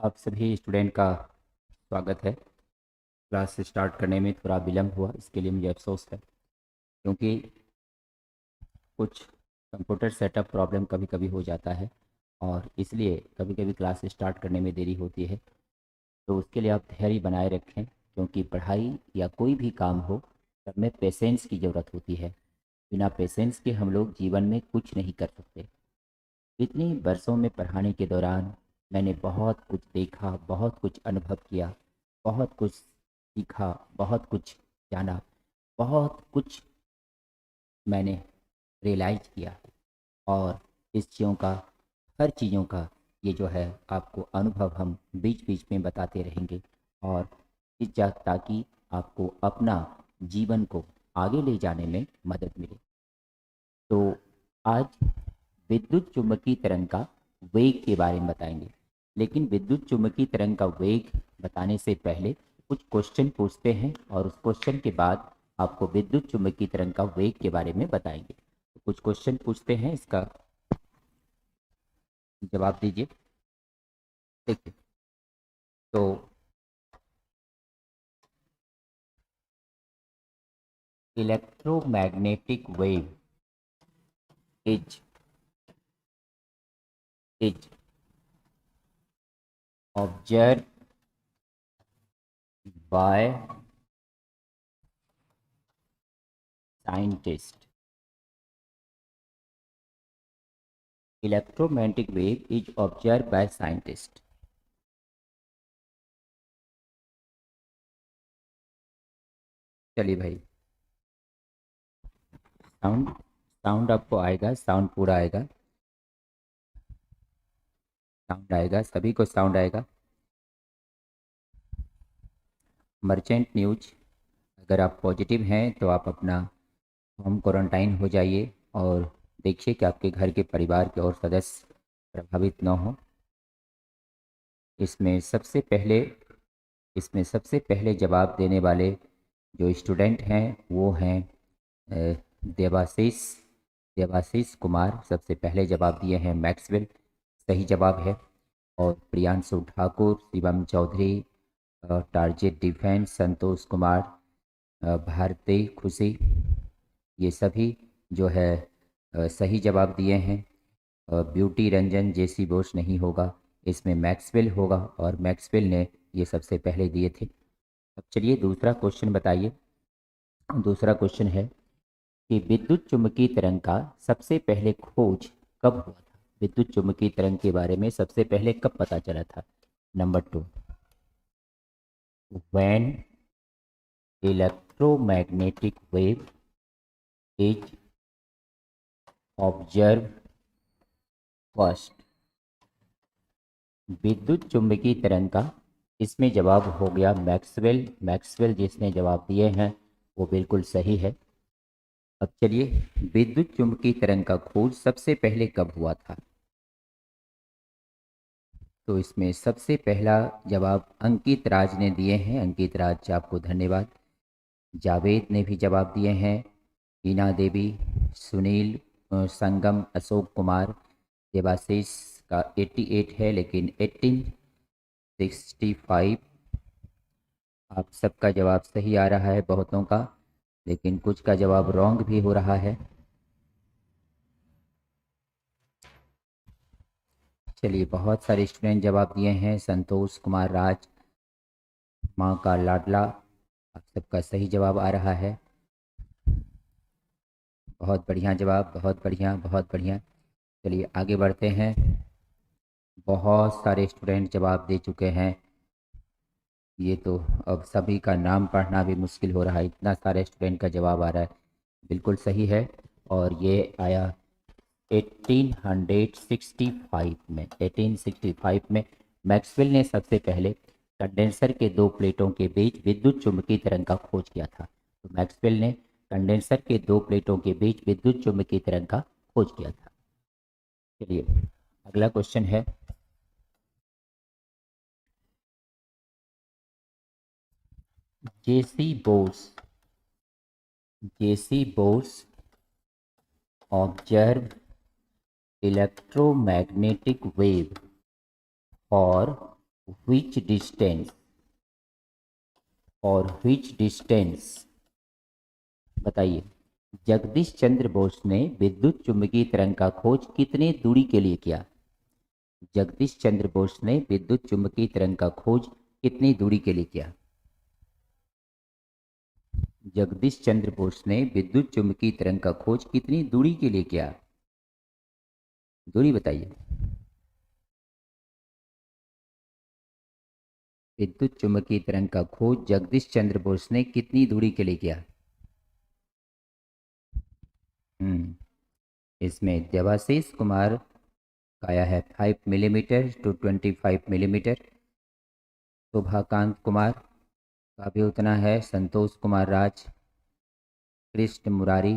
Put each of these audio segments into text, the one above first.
आप सभी स्टूडेंट का स्वागत है। क्लास स्टार्ट करने में थोड़ा विलम्ब हुआ, इसके लिए मुझे अफसोस है, क्योंकि कुछ कंप्यूटर सेटअप प्रॉब्लम कभी कभी हो जाता है और इसलिए कभी कभी क्लास स्टार्ट करने में देरी होती है। तो उसके लिए आप धैर्य बनाए रखें, क्योंकि पढ़ाई या कोई भी काम हो, सब में पेशेंस की ज़रूरत होती है। बिना पेशेंस के हम लोग जीवन में कुछ नहीं कर सकते। इतने वर्षों में पढ़ाने के दौरान मैंने बहुत कुछ देखा, बहुत कुछ अनुभव किया, बहुत कुछ सीखा, बहुत कुछ जाना, बहुत कुछ मैंने रियलाइज किया। और इस चीज़ों का, हर चीज़ों का ये जो है आपको अनुभव हम बीच बीच में बताते रहेंगे, और ताकि आपको अपना जीवन को आगे ले जाने में मदद मिले। तो आज विद्युत चुम्बकीय तरंग का वेग के बारे में बताएंगे। लेकिन विद्युत चुम्बकीय तरंग का वेग बताने से पहले कुछ क्वेश्चन पूछते हैं, और उस क्वेश्चन के बाद आपको विद्युत चुम्बकीय तरंग का वेग के बारे में बताएंगे। तो कुछ क्वेश्चन पूछते हैं, इसका जवाब दीजिए। देखिए, तो electromagnetic wave is observe by scientist. Electromagnetic wave is observe by scientist. चलिए भाई, साउंड साउंड आपको आएगा, साउंड पूरा आएगा, साउंड आएगा, सभी को साउंड आएगा। मर्चेंट न्यूज, अगर आप पॉजिटिव हैं तो आप अपना होम क्वारंटाइन हो जाइए, और देखिए कि आपके घर के परिवार के और सदस्य प्रभावित न हो। इसमें सबसे पहले इसमें सबसे पहले जवाब देने वाले जो स्टूडेंट हैं वो हैं देवाशीष देवाशीष कुमार। सबसे पहले जवाब दिए हैं मैक्सवेल, सही जवाब है। और प्रियांशु ठाकुर, शिवम चौधरी, टारगेट डिफेंस, संतोष कुमार, भारती खुशी, ये सभी जो है सही जवाब दिए हैं। ब्यूटी रंजन, जेसी बोस नहीं होगा, इसमें मैक्सवेल होगा, और मैक्सवेल ने ये सबसे पहले दिए थे। अब चलिए दूसरा क्वेश्चन बताइए। दूसरा क्वेश्चन है कि विद्युत चुम्बकीय तरंग का सबसे पहले खोज कब हुआ था? विद्युत चुम्बकीय तरंग के बारे में सबसे पहले कब पता चला था? Number 2, when electromagnetic wave is observe first. विद्युत चुम्बकीय तरंग का, इसमें जवाब हो गया मैक्सवेल। मैक्सवेल जिसने जवाब दिए हैं वो बिल्कुल सही है। अब चलिए, विद्युत चुम्बकीय तरंग का खोज सबसे पहले कब हुआ था? तो इसमें सबसे पहला जवाब अंकित राज ने दिए हैं। अंकित राज, आपको धन्यवाद। जावेद ने भी जवाब दिए हैं, हीना देवी, सुनील, संगम, अशोक कुमार। देवाशीष का 88 है, लेकिन 1865। आप सबका जवाब सही आ रहा है, बहुतों का, लेकिन कुछ का जवाब रॉन्ग भी हो रहा है। चलिए, बहुत सारे स्टूडेंट जवाब दिए हैं। संतोष कुमार राज, माँ का लाडला, आप सबका सही जवाब आ रहा है। बहुत बढ़िया जवाब, बहुत बढ़िया, बहुत बढ़िया। चलिए आगे बढ़ते हैं। बहुत सारे स्टूडेंट जवाब दे चुके हैं। ये तो अब सभी का नाम पढ़ना भी मुश्किल हो रहा है, इतना सारे स्टूडेंट का जवाब आ रहा है। बिल्कुल सही है, और ये आया 1865 में। 1865 में मैक्सवेल ने सबसे पहले कंडेंसर के दो प्लेटों के बीच विद्युत चुम्बकीय तरंग का खोज किया था। तो मैक्सवेल ने कंडेंसर के दो प्लेटों के बीच विद्युत चुम्बकीय तरंग का खोज किया था। चलिए अगला क्वेश्चन है, जेसी बोस जेसी बोस ऑब्जर्व इलेक्ट्रोमैग्नेटिक वेव और which distance और which distance बताइए। जगदीश चंद्र बोस ने विद्युत चुंबकीय तरंग का खोज कितनी दूरी के लिए किया? जगदीश चंद्र बोस ने विद्युत चुंबकीय तरंग का खोज कितनी दूरी के लिए किया? जगदीश चंद्र बोस ने विद्युत चुंबकीय तरंग का खोज कितनी दूरी के लिए किया? दूरी बताइए। विद्युत चुंबकीय तरंग का खोज जगदीश चंद्र बोस ने कितनी दूरी के लिए किया? इसमें देवाशीष कुमार का आया है 5 millimetre to 25 millimetre. Shobhakant Kumar का भी उतना है। संतोष कुमार राज, कृष्ण मुरारी,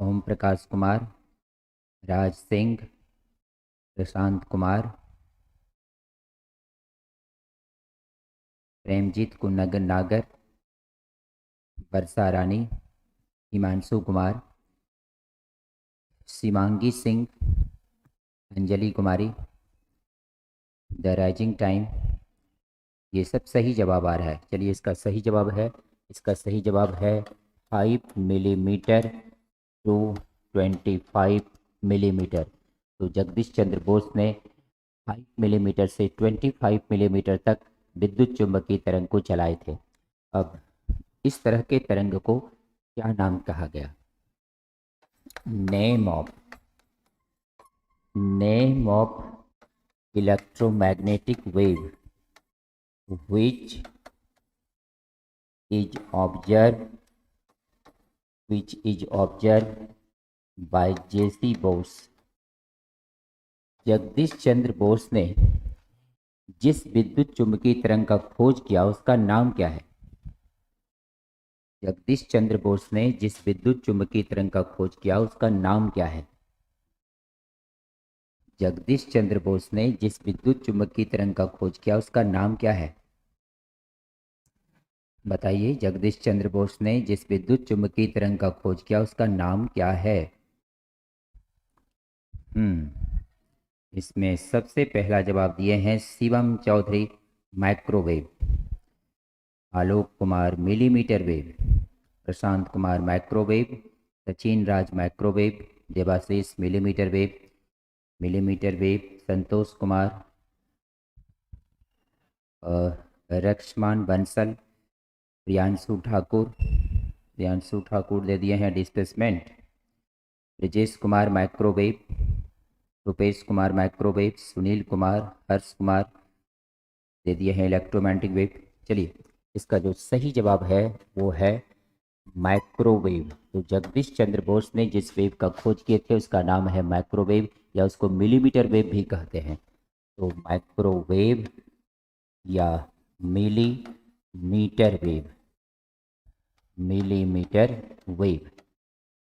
ओम प्रकाश कुमार, राज सिंह, प्रशांत कुमार, प्रेमजीत कुनगर नागर, वर्षा रानी, हिमांशु कुमार, शिवांगी सिंह, अंजलि कुमारी, द राइजिंग टाइम। ये सब सही जवाब आ रहा है। चलिए इसका सही जवाब है, इसका सही जवाब है 5 मिलीमीटर टू 25 मिलीमीटर। तो जगदीश चंद्र बोस ने 5 मिलीमीटर से 25 मिलीमीटर तक विद्युत चुंबकीय तरंग को चलाए थे। अब इस तरह के तरंग को क्या नाम कहा गया? Name of electromagnetic wave which is observed by J.C. Bose. Jagdish Chandra Bose ने जिस विद्युत चुंबकीय तरंग का खोज किया उसका नाम क्या है? जगदीश चंद्र बोस ने जिस विद्युत चुंबकीय तरंग का खोज किया उसका नाम क्या है? जगदीश चंद्र बोस ने जिस विद्युत चुंबकीय तरंग का खोज किया उसका नाम क्या है? बताइए। जगदीश चंद्र बोस ने जिस विद्युत चुंबकीय तरंग का खोज किया उसका नाम क्या है? इसमें सबसे पहला जवाब दिए हैं Shivam Chaudhary, microwave. Alok Kumar, millimetre wave. Prashant Kumar, microwave. Sachin Raj, microwave. Debashish, millimetre wave. Santosh Kumar, रक्षमान बंसल। प्रियांशु ठाकुर दे दिए हैं displacement. Brajesh Kumar, microwave. Rupesh Kumar, microwave. Sunil Kumar, Harsh Kumar दे दिए हैं इलेक्ट्रोमैग्नेटिक वेव। चलिए इसका जो सही जवाब है वो है माइक्रोवेव। तो जगदीश चंद्र बोस ने जिस वेव का खोज किए थे उसका नाम है माइक्रोवेव, या उसको मिलीमीटर वेव भी कहते हैं। तो माइक्रोवेव या मिलीमीटर वेव।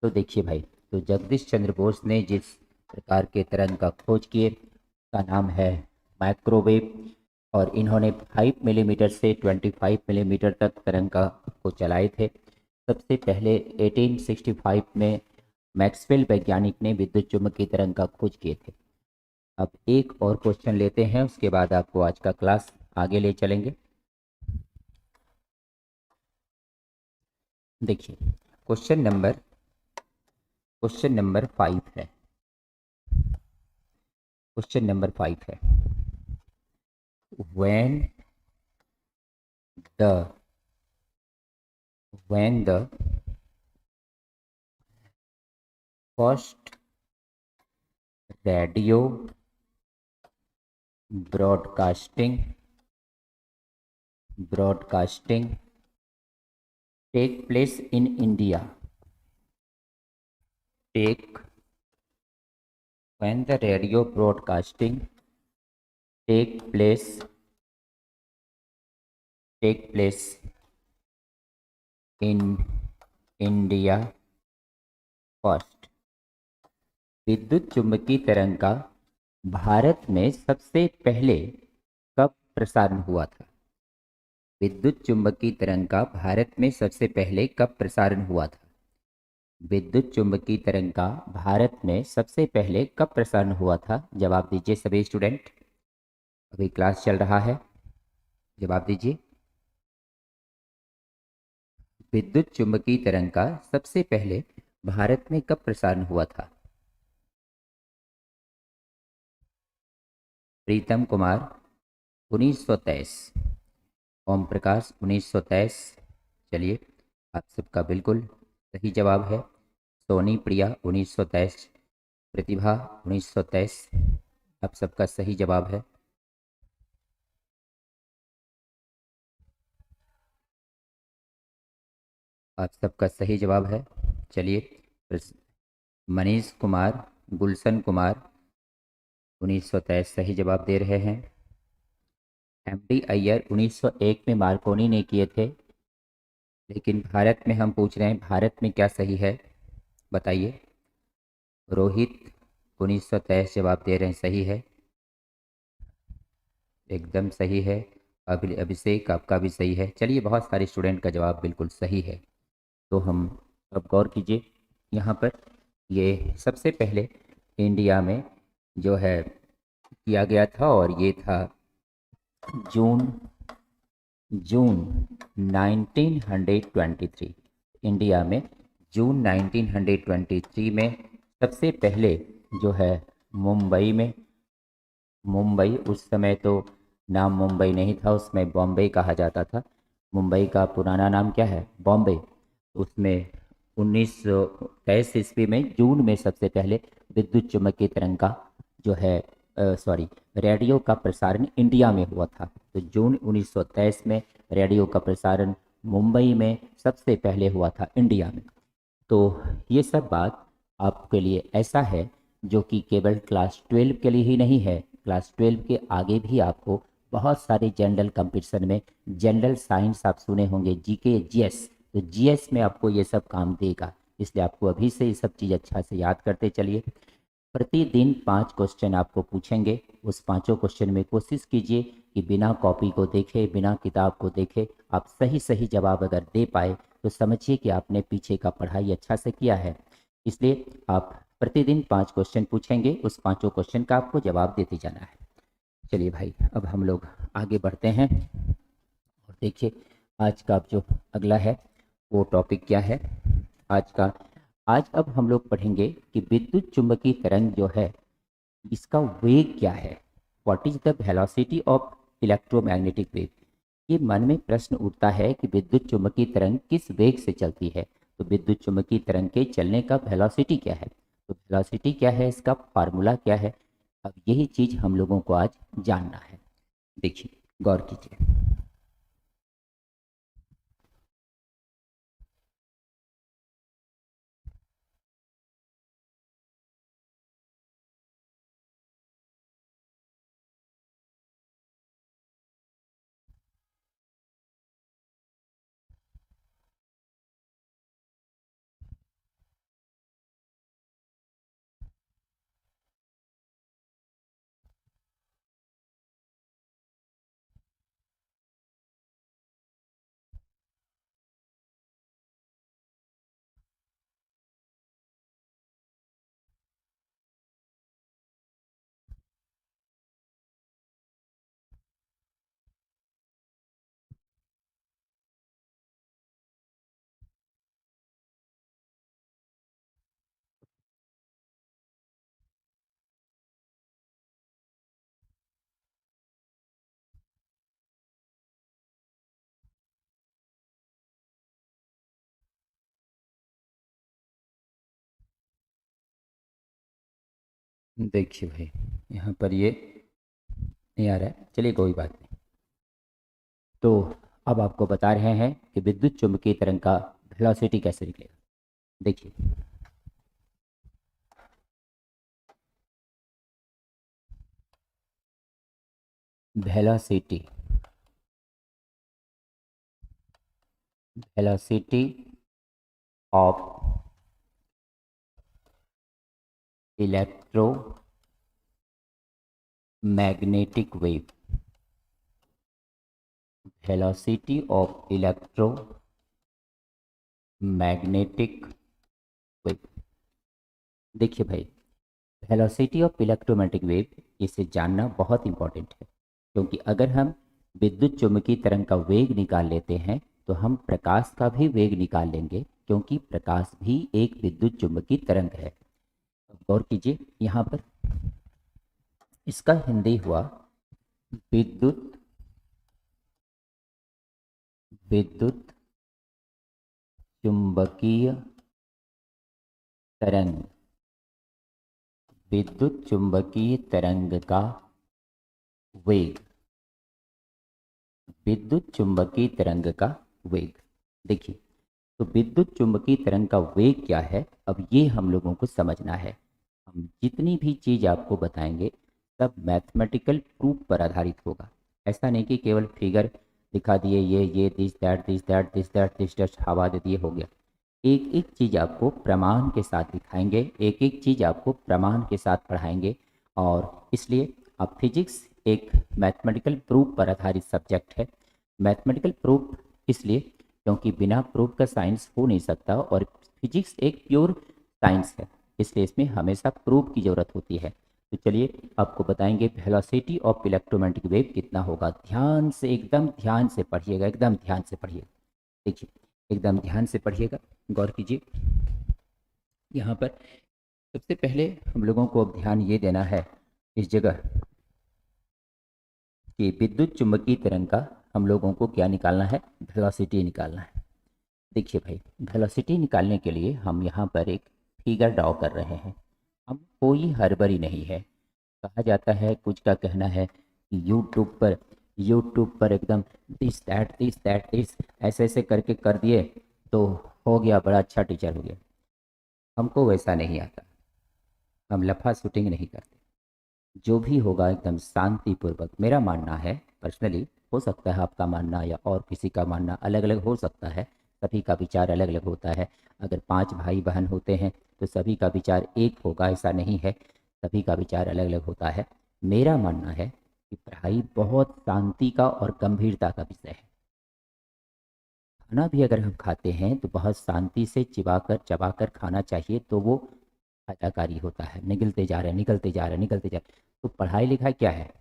तो देखिए भाई, तो जगदीश चंद्र बोस ने जिस प्रकार के तरंग का खोज किए का नाम है माइक्रोवेव, और इन्होंने 5 मिलीमीटर से 25 मिलीमीटर तक तरंग का को चलाए थे। सबसे पहले 1865 में मैक्सवेल वैज्ञानिक ने विद्युत चुंबकीय तरंग का खोज किए थे। अब एक और क्वेश्चन लेते हैं, उसके बाद आपको आज का क्लास आगे ले चलेंगे। देखिए क्वेश्चन नंबर 5 है। क्वेश्चन नंबर 5 है, when the first radio broadcasting take place in India, when the radio broadcasting take place in India first। विद्युत चुंबकीय तरंग का भारत में सबसे पहले कब प्रसारण हुआ था? विद्युत चुंबकीय तरंग का भारत में सबसे पहले कब प्रसारण हुआ था? विद्युत चुंबकीय तरंग का भारत में सबसे पहले कब प्रसारण हुआ था? जवाब दीजिए सभी स्टूडेंट। अभी क्लास चल रहा है, जवाब दीजिए। विद्युत चुम्बकीय तरंग का सबसे पहले भारत में कब प्रसारण हुआ था? प्रीतम कुमार 1923, ओम प्रकाश 1923। चलिए, आप सबका बिल्कुल सही जवाब है। सोनी प्रिया 1923, प्रतिभा 1923, आप सबका सही जवाब है। आप सबका सही जवाब है। चलिए, मनीष कुमार, गुलशन कुमार 1923 सही जवाब दे रहे हैं। एमडी अय्यर 1901 में मार्कोनी ने किए थे, लेकिन भारत में हम पूछ रहे हैं भारत में क्या सही है, बताइए। रोहित 1923 जवाब दे रहे हैं, सही है, एकदम सही है। अभिषेक आपका भी सही है। चलिए, बहुत सारे स्टूडेंट का जवाब बिल्कुल सही है। तो हम अब गौर कीजिए यहाँ पर, ये सबसे पहले इंडिया में जो है किया गया था, और ये था जून जून 1923। इंडिया में जून 1923 में सबसे पहले जो है मुंबई में, मुंबई उस समय तो नाम मुंबई नहीं था, उसमें बॉम्बे कहा जाता था। मुंबई का पुराना नाम क्या है? बॉम्बे। उसमें 1923 ईस्वी में जून में सबसे पहले विद्युत चुम्बकीय तरंग का जो है सॉरी रेडियो का प्रसारण इंडिया में हुआ था। तो जून 1923 में रेडियो का प्रसारण मुंबई में सबसे पहले हुआ था, इंडिया में। तो ये सब बात आपके लिए ऐसा है जो कि केवल क्लास 12 के लिए ही नहीं है, क्लास 12 के आगे भी आपको बहुत सारे जनरल कंपटीशन में, जनरल साइंस आप सुने होंगे, जीके जीएस, तो जीएस में आपको ये सब काम देगा। इसलिए आपको अभी से ये सब चीज़ अच्छा से याद करते चलिए। प्रतिदिन 5 क्वेश्चन आपको पूछेंगे, उस पांचों क्वेश्चन में कोशिश कीजिए कि बिना कॉपी को देखे, बिना किताब को देखे आप सही सही जवाब अगर दे पाए तो समझिए कि आपने पीछे का पढ़ाई अच्छा से किया है। इसलिए आप प्रतिदिन 5 क्वेश्चन पूछेंगे, उस पांचों क्वेश्चन का आपको जवाब देते जाना है। चलिए भाई, अब हम लोग आगे बढ़ते हैं और देखिए आज का जो अगला है वो टॉपिक क्या है आज का। आज अब हम लोग पढ़ेंगे कि विद्युत चुम्बकीय तरंग जो है इसका वेग क्या है। What is the velocity of electromagnetic wave. ये मन में प्रश्न उठता है कि विद्युत चुम्बकीय तरंग किस वेग से चलती है। तो विद्युत चुम्बकीय तरंग के चलने का वेलोसिटी क्या है, तो वेलोसिटी क्या है, इसका फार्मूला क्या है, अब यही चीज हम लोगों को आज जानना है। देखिए, गौर कीजिए। देखिए भाई, यहाँ पर ये नहीं आ रहा है, चलिए कोई बात नहीं। तो अब आपको बता रहे हैं कि विद्युत चुम्बकीय तरंग का वेलोसिटी कैसे निकलेगा। देखिए, velocity velocity of electromagnetic wave, velocity of electromagnetic wave. देखिए भाई, वेलोसिटी ऑफ इलेक्ट्रोमैग्नेटिक वेव इसे जानना बहुत इंपॉर्टेंट है। क्योंकि अगर हम विद्युत चुम्बकीय तरंग का वेग निकाल लेते हैं तो हम प्रकाश का भी वेग निकाल लेंगे, क्योंकि प्रकाश भी एक विद्युत चुम्बकीय तरंग है। गौर कीजिए यहाँ पर, इसका हिंदी हुआ विद्युत विद्युत चुंबकीय तरंग। विद्युत चुंबकीय तरंग का वेग, विद्युत चुंबकीय तरंग का वेग। देखिए, तो विद्युत चुंबकीय तरंग का वेग क्या है, अब ये हम लोगों को समझना है। हम जितनी भी चीज़ आपको बताएंगे सब मैथमेटिकल प्रूफ पर आधारित होगा। ऐसा नहीं कि केवल फिगर दिखा दिए, ये this that this that this that this that हवा दे दिए, हो गया। एक एक चीज़ आपको प्रमाण के साथ दिखाएंगे, एक एक चीज़ आपको प्रमाण के साथ पढ़ाएंगे। और इसलिए अब फिजिक्स एक मैथमेटिकल प्रूफ पर आधारित सब्जेक्ट है। मैथमेटिकल प्रूफ इसलिए क्योंकि बिना प्रूफ का साइंस हो नहीं सकता, और फिजिक्स एक प्योर साइंस है, इसलिए इसमें हमेशा प्रूफ की ज़रूरत होती है। तो चलिए आपको बताएंगे वेलोसिटी ऑफ इलेक्ट्रोमैग्नेटिक वेव कितना होगा। ध्यान से, एकदम ध्यान से पढ़िएगा, एकदम ध्यान से पढ़िएगा। देखिए, एकदम ध्यान से पढ़िएगा, गौर कीजिए। यहाँ पर सबसे पहले हम लोगों को अब ध्यान ये देना है इस जगह कि विद्युत चुंबकीय तरंग का हम लोगों को क्या निकालना है, वेलोसिटी निकालना है। देखिए भाई, वेलोसिटी निकालने के लिए हम यहाँ पर एक फिगर ड्रॉ कर रहे हैं। हम कोई हड़बड़ी नहीं है। कहा जाता है, कुछ का कहना है कि यूट्यूब पर एकदम दिस ऐसे ऐसे करके कर दिए तो हो गया, बड़ा अच्छा टीचर हो गया। हमको वैसा नहीं आता, हम लफा शूटिंग नहीं करते। जो भी होगा एकदम शांतिपूर्वक। मेरा मानना है पर्सनली, हो सकता है आपका मानना या और किसी का मानना अलग अलग हो सकता है, सभी का विचार अलग अलग होता है। अगर 5 भाई बहन होते हैं तो सभी का विचार एक होगा, ऐसा नहीं है, सभी का विचार अलग अलग होता है। मेरा मानना है कि पढ़ाई बहुत शांति का और गंभीरता का विषय है। खाना भी अगर हम खाते हैं तो बहुत शांति से चिबाकर चबाकर खाना चाहिए, तो वो फायदाकारी होता है। निगलते जा रहे हैं, निकलते जा रहे हैं, निकलते जा रहे हैं। तो पढ़ाई लिखाई क्या है,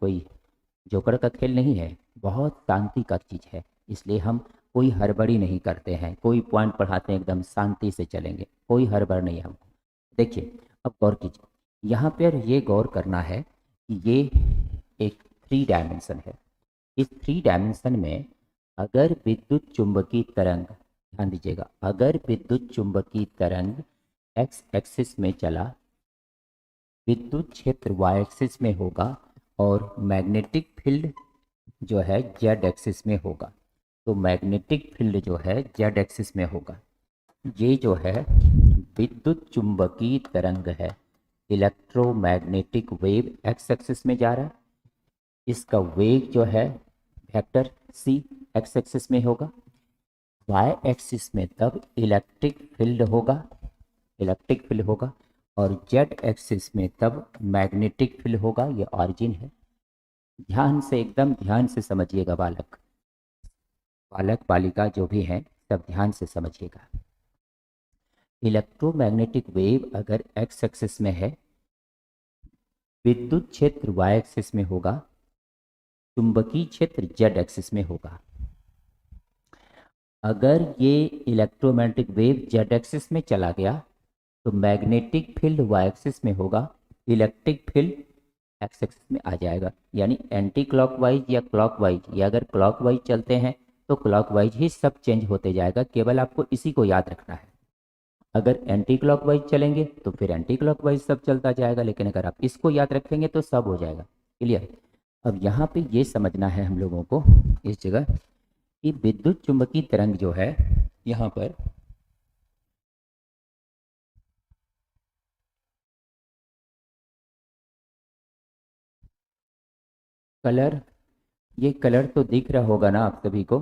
कोई जोकर का खेल नहीं है, बहुत शांति का चीज़ है। इसलिए हम कोई हड़बड़ी नहीं करते हैं। कोई पॉइंट पढ़ाते हैं एकदम शांति से चलेंगे, कोई हड़बड़ नहीं है हमको। देखिए, अब गौर कीजिए, यहाँ पर ये गौर करना है कि ये एक 3 डायमेंशन है। इस 3 डायमेंशन में अगर विद्युत चुंबकीय तरंग, ध्यान दीजिएगा, अगर विद्युत चुंबकीय तरंग एक्स एक्सिस में चला, विद्युत क्षेत्र वाई एक्सिस में होगा, और मैग्नेटिक फील्ड जो है जेड एक्सिस में होगा। तो मैग्नेटिक फील्ड जो है जेड एक्सिस में होगा। ये जो है विद्युत चुंबकीय तरंग है, इलेक्ट्रोमैग्नेटिक वेव एक्स एक्सिस में जा रहा है। इसका वेग जो है वेक्टर सी एक्स एक्सिस में होगा। वाई एक्सिस में तब इलेक्ट्रिक फील्ड होगा, इलेक्ट्रिक फील्ड होगा, और जेड एक्सिस में तब मैग्नेटिक फील्ड होगा। ये ऑरिजिन है। ध्यान से, एकदम ध्यान से समझिएगा बालक, बालक बालिका जो भी हैं, सब ध्यान से समझिएगा। इलेक्ट्रोमैग्नेटिक वेव अगर एक्स एक्सिस में है, विद्युत क्षेत्र वाई एक्सिस में होगा, चुंबकीय क्षेत्र जेड एक्सिस में होगा। अगर ये इलेक्ट्रोमैग्नेटिक वेव जेड एक्सिस में चला गया तो मैग्नेटिक फील्ड वाई एक्सिस में होगा, इलेक्ट्रिक फील्ड एक्स एक्सिस में आ जाएगा। यानी एंटी क्लॉकवाइज या क्लॉकवाइज, या अगर क्लॉकवाइज चलते हैं तो क्लॉकवाइज ही सब चेंज होते जाएगा। केवल आपको इसी को याद रखना है। अगर एंटी क्लॉकवाइज चलेंगे तो फिर एंटी क्लॉकवाइज सब चलता जाएगा, लेकिन अगर आप इसको याद रखेंगे तो सब हो जाएगा। क्लियर? अब यहाँ पे ये समझना है हम लोगों को इस जगह कि विद्युत चुंबकीय तरंग जो है, यहाँ पर कलर, ये कलर तो दिख रहा होगा ना आप सभी को,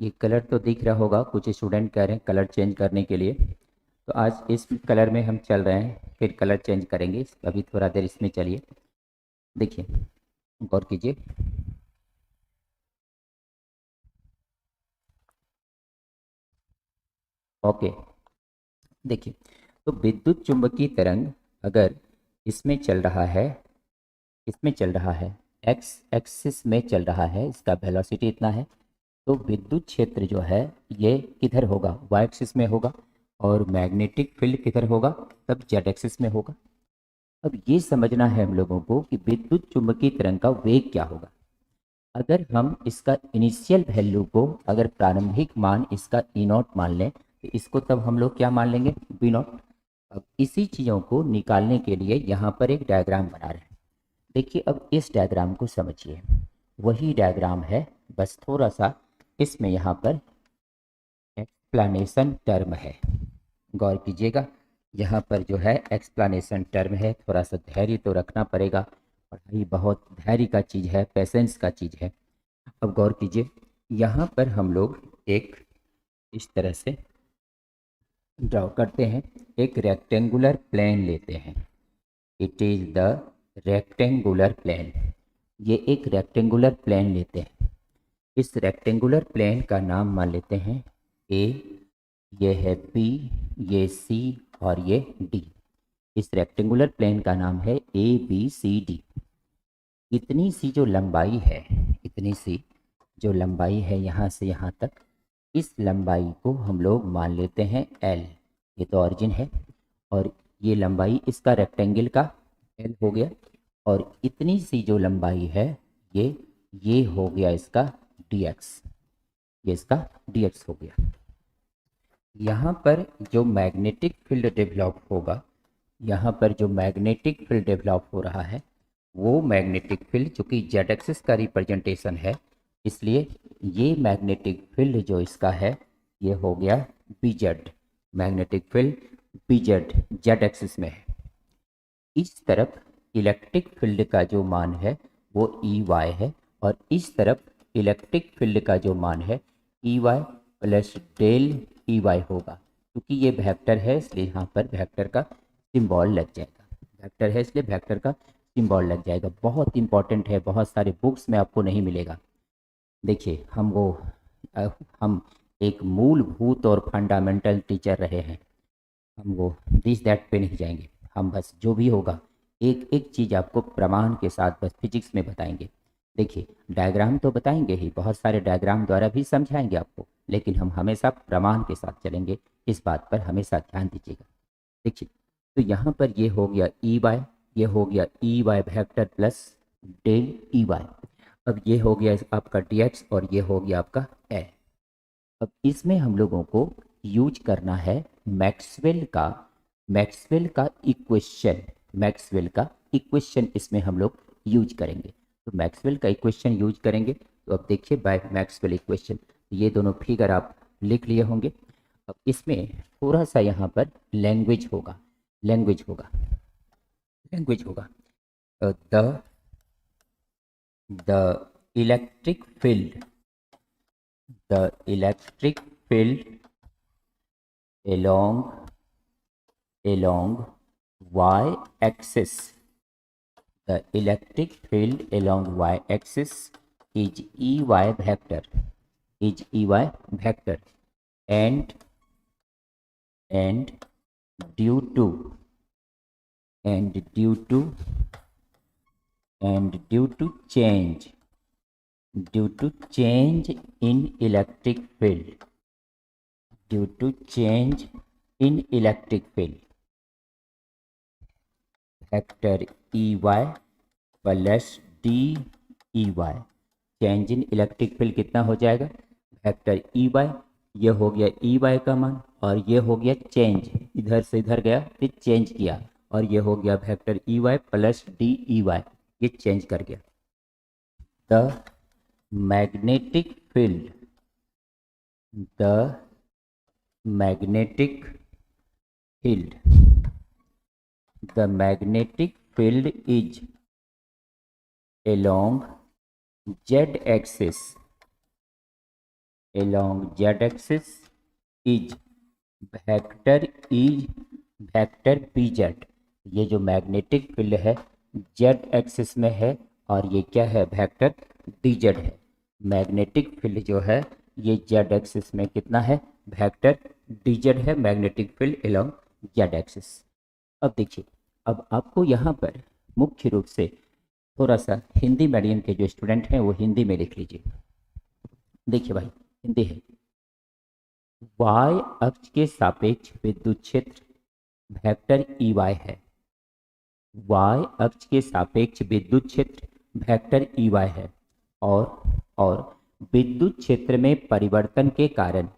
ये कलर तो दिख रहा होगा। कुछ स्टूडेंट कह रहे हैं कलर चेंज करने के लिए, तो आज इस कलर में हम चल रहे हैं, फिर कलर चेंज करेंगे। अभी थोड़ा देर इसमें चलिए। देखिए, गौर कीजिए, ओके। देखिए, तो विद्युत चुंबकीय तरंग अगर इसमें चल रहा है, इसमें चल रहा है, एक्स एक्सिस में चल रहा है, इसका वेलोसिटी इतना है, तो विद्युत क्षेत्र जो है ये किधर होगा, वाई एक्सिस में होगा, और मैग्नेटिक फील्ड किधर होगा, तब जेड एक्सिस में होगा। अब ये समझना है हम लोगों को कि विद्युत चुंबकीय तरंग का वेग क्या होगा। अगर हम इसका इनिशियल वैल्यू को, अगर प्रारंभिक मान इसका ई नॉट मान लें, तो इसको तब हम लोग क्या मान लेंगे, बी नॉट। अब इसी चीज़ों को निकालने के लिए यहाँ पर एक डायग्राम बना रहे हैं। देखिए अब इस डायग्राम को समझिए, वही डायग्राम है, बस थोड़ा सा इसमें यहाँ पर एक्सप्लेनेशन टर्म है, गौर कीजिएगा। यहाँ पर जो है एक्सप्लेनेशन टर्म है, थोड़ा सा धैर्य तो रखना पड़ेगा, पढ़ाई बहुत धैर्य का चीज़ है, पेशेंस का चीज़ है। अब गौर कीजिए, यहाँ पर हम लोग एक इस तरह से ड्रॉ करते हैं, एक रेक्टेंगुलर प्लेन लेते हैं। It is the rectangular plane. ये एक रेक्टेंगुलर प्लेन लेते हैं। इस रेक्टेंगुलर प्लेन का नाम मान लेते हैं ए, ये है बी, ये सी और ये डी। इस रेक्टेंगुलर प्लेन का नाम है ए बी सी डी। इतनी सी जो लंबाई है, इतनी सी जो लंबाई है यहाँ से यहाँ तक, इस लंबाई को हम लोग मान लेते हैं एल। ये तो ऑरिजिन है, और ये लंबाई इसका रेक्टेंगल का एल हो गया, और इतनी सी जो लंबाई है ये हो गया इसका डी एक्स, ये इसका डी एक्स हो गया। यहाँ पर जो मैग्नेटिक फील्ड डेवलप होगा, यहाँ पर जो मैग्नेटिक फील्ड डेवलप हो रहा है, वो मैग्नेटिक फील्ड चूँकि जेड एक्सिस का रिप्रेजेंटेशन है, इसलिए ये मैग्नेटिक फील्ड जो इसका है ये हो गया B Z. Magnetic field B Z, Z axis में है। इस तरफ इलेक्ट्रिक फील्ड का जो मान है वो ई वाई है, और इस तरफ इलेक्ट्रिक फील्ड का जो मान है E Y plus del E Y होगा। क्योंकि ये वेक्टर है इसलिए यहाँ पर वेक्टर का सिंबल लग जाएगा, वेक्टर है इसलिए वेक्टर का सिंबल लग जाएगा। बहुत इंपॉर्टेंट है, बहुत सारे बुक्स में आपको नहीं मिलेगा। देखिए हम एक मूलभूत और फंडामेंटल टीचर रहे हैं, हम वो दिस दैट पे नहीं जाएंगे। हम बस जो भी होगा एक एक चीज़ आपको प्रमाण के साथ बस फिजिक्स में बताएंगे। देखिए डायग्राम तो बताएंगे ही, बहुत सारे डायग्राम द्वारा भी समझाएंगे आपको, लेकिन हम हमेशा प्रमाण के साथ चलेंगे, इस बात पर हमेशा ध्यान दीजिएगा। देखिए तो यहाँ पर ये हो गया ई वाई, ये हो गया E Y vector plus del E Y. अब ये हो गया आपका डी एक्स, और ये हो गया आपका एल। अब इसमें हम लोगों को यूज करना है मैक्सवेल का इक्वेशन, मैक्सवेल का इक्वेशन इसमें हम लोग यूज करेंगे। तो मैक्सवेल का इक्वेशन यूज करेंगे, तो अब देखिए बाय मैक्सवेल इक्वेशन, ये दोनों फिगर आप लिख लिए होंगे। अब इसमें थोड़ा सा यहाँ पर लैंग्वेज होगा, लैंग्वेज होगा, लैंग्वेज होगा। The electric field, the electric field along y-axis, the electric field along y-axis is Ey vector, is Ey vector, and due to change in electric field, due to change in electric field, vector Ey plus D E Y, change in electric field कितना हो जाएगा, vector E Y, ये हो गया E Y का मान, और ये हो गया चेंज, इधर से इधर गया फिर चेंज किया, और ये हो गया vector E Y plus D E Y, ये चेंज कर गया। The magnetic field, the magnetic field, the magnetic field is along z-axis, along z-axis is vector pz। ये जो मैग्नेटिक फील्ड है जेड एक्सिस में है, और ये क्या है, वेक्टर dz है। मैग्नेटिक फील्ड जो है ये जेड एक्सिस में कितना है, वेक्टर dz है, magnetic field along Z axis. अब देखिए, अब आपको यहाँ पर मुख्य रूप से थोड़ा सा हिंदी मीडियम के जो स्टूडेंट हैं वो हिंदी में लिख लीजिए। देखिए भाई, हिंदी है, वाई अक्ष के सापेक्ष विद्युत क्षेत्र वेक्टर ई वाई है। वाई अक्ष के सापेक्ष विद्युत क्षेत्र वेक्टर ई वाई है। और विद्युत क्षेत्र में परिवर्तन के कारण,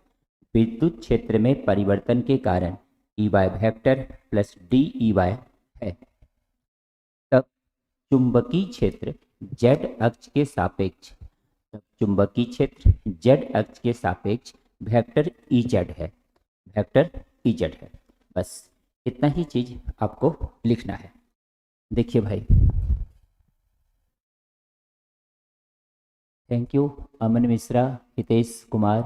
विद्युत क्षेत्र में परिवर्तन के कारण E Y vector plus D E Y है। तब चुंबकीय क्षेत्र जेड अक्ष के सापेक्ष, तब चुंबकीय क्षेत्र जेड अक्ष के सापेक्ष वेक्टर ई जेड है, वेक्टर ई जेड है। बस इतना ही चीज आपको लिखना है। देखिए भाई, थैंक यू अमन मिश्रा, हितेश कुमार,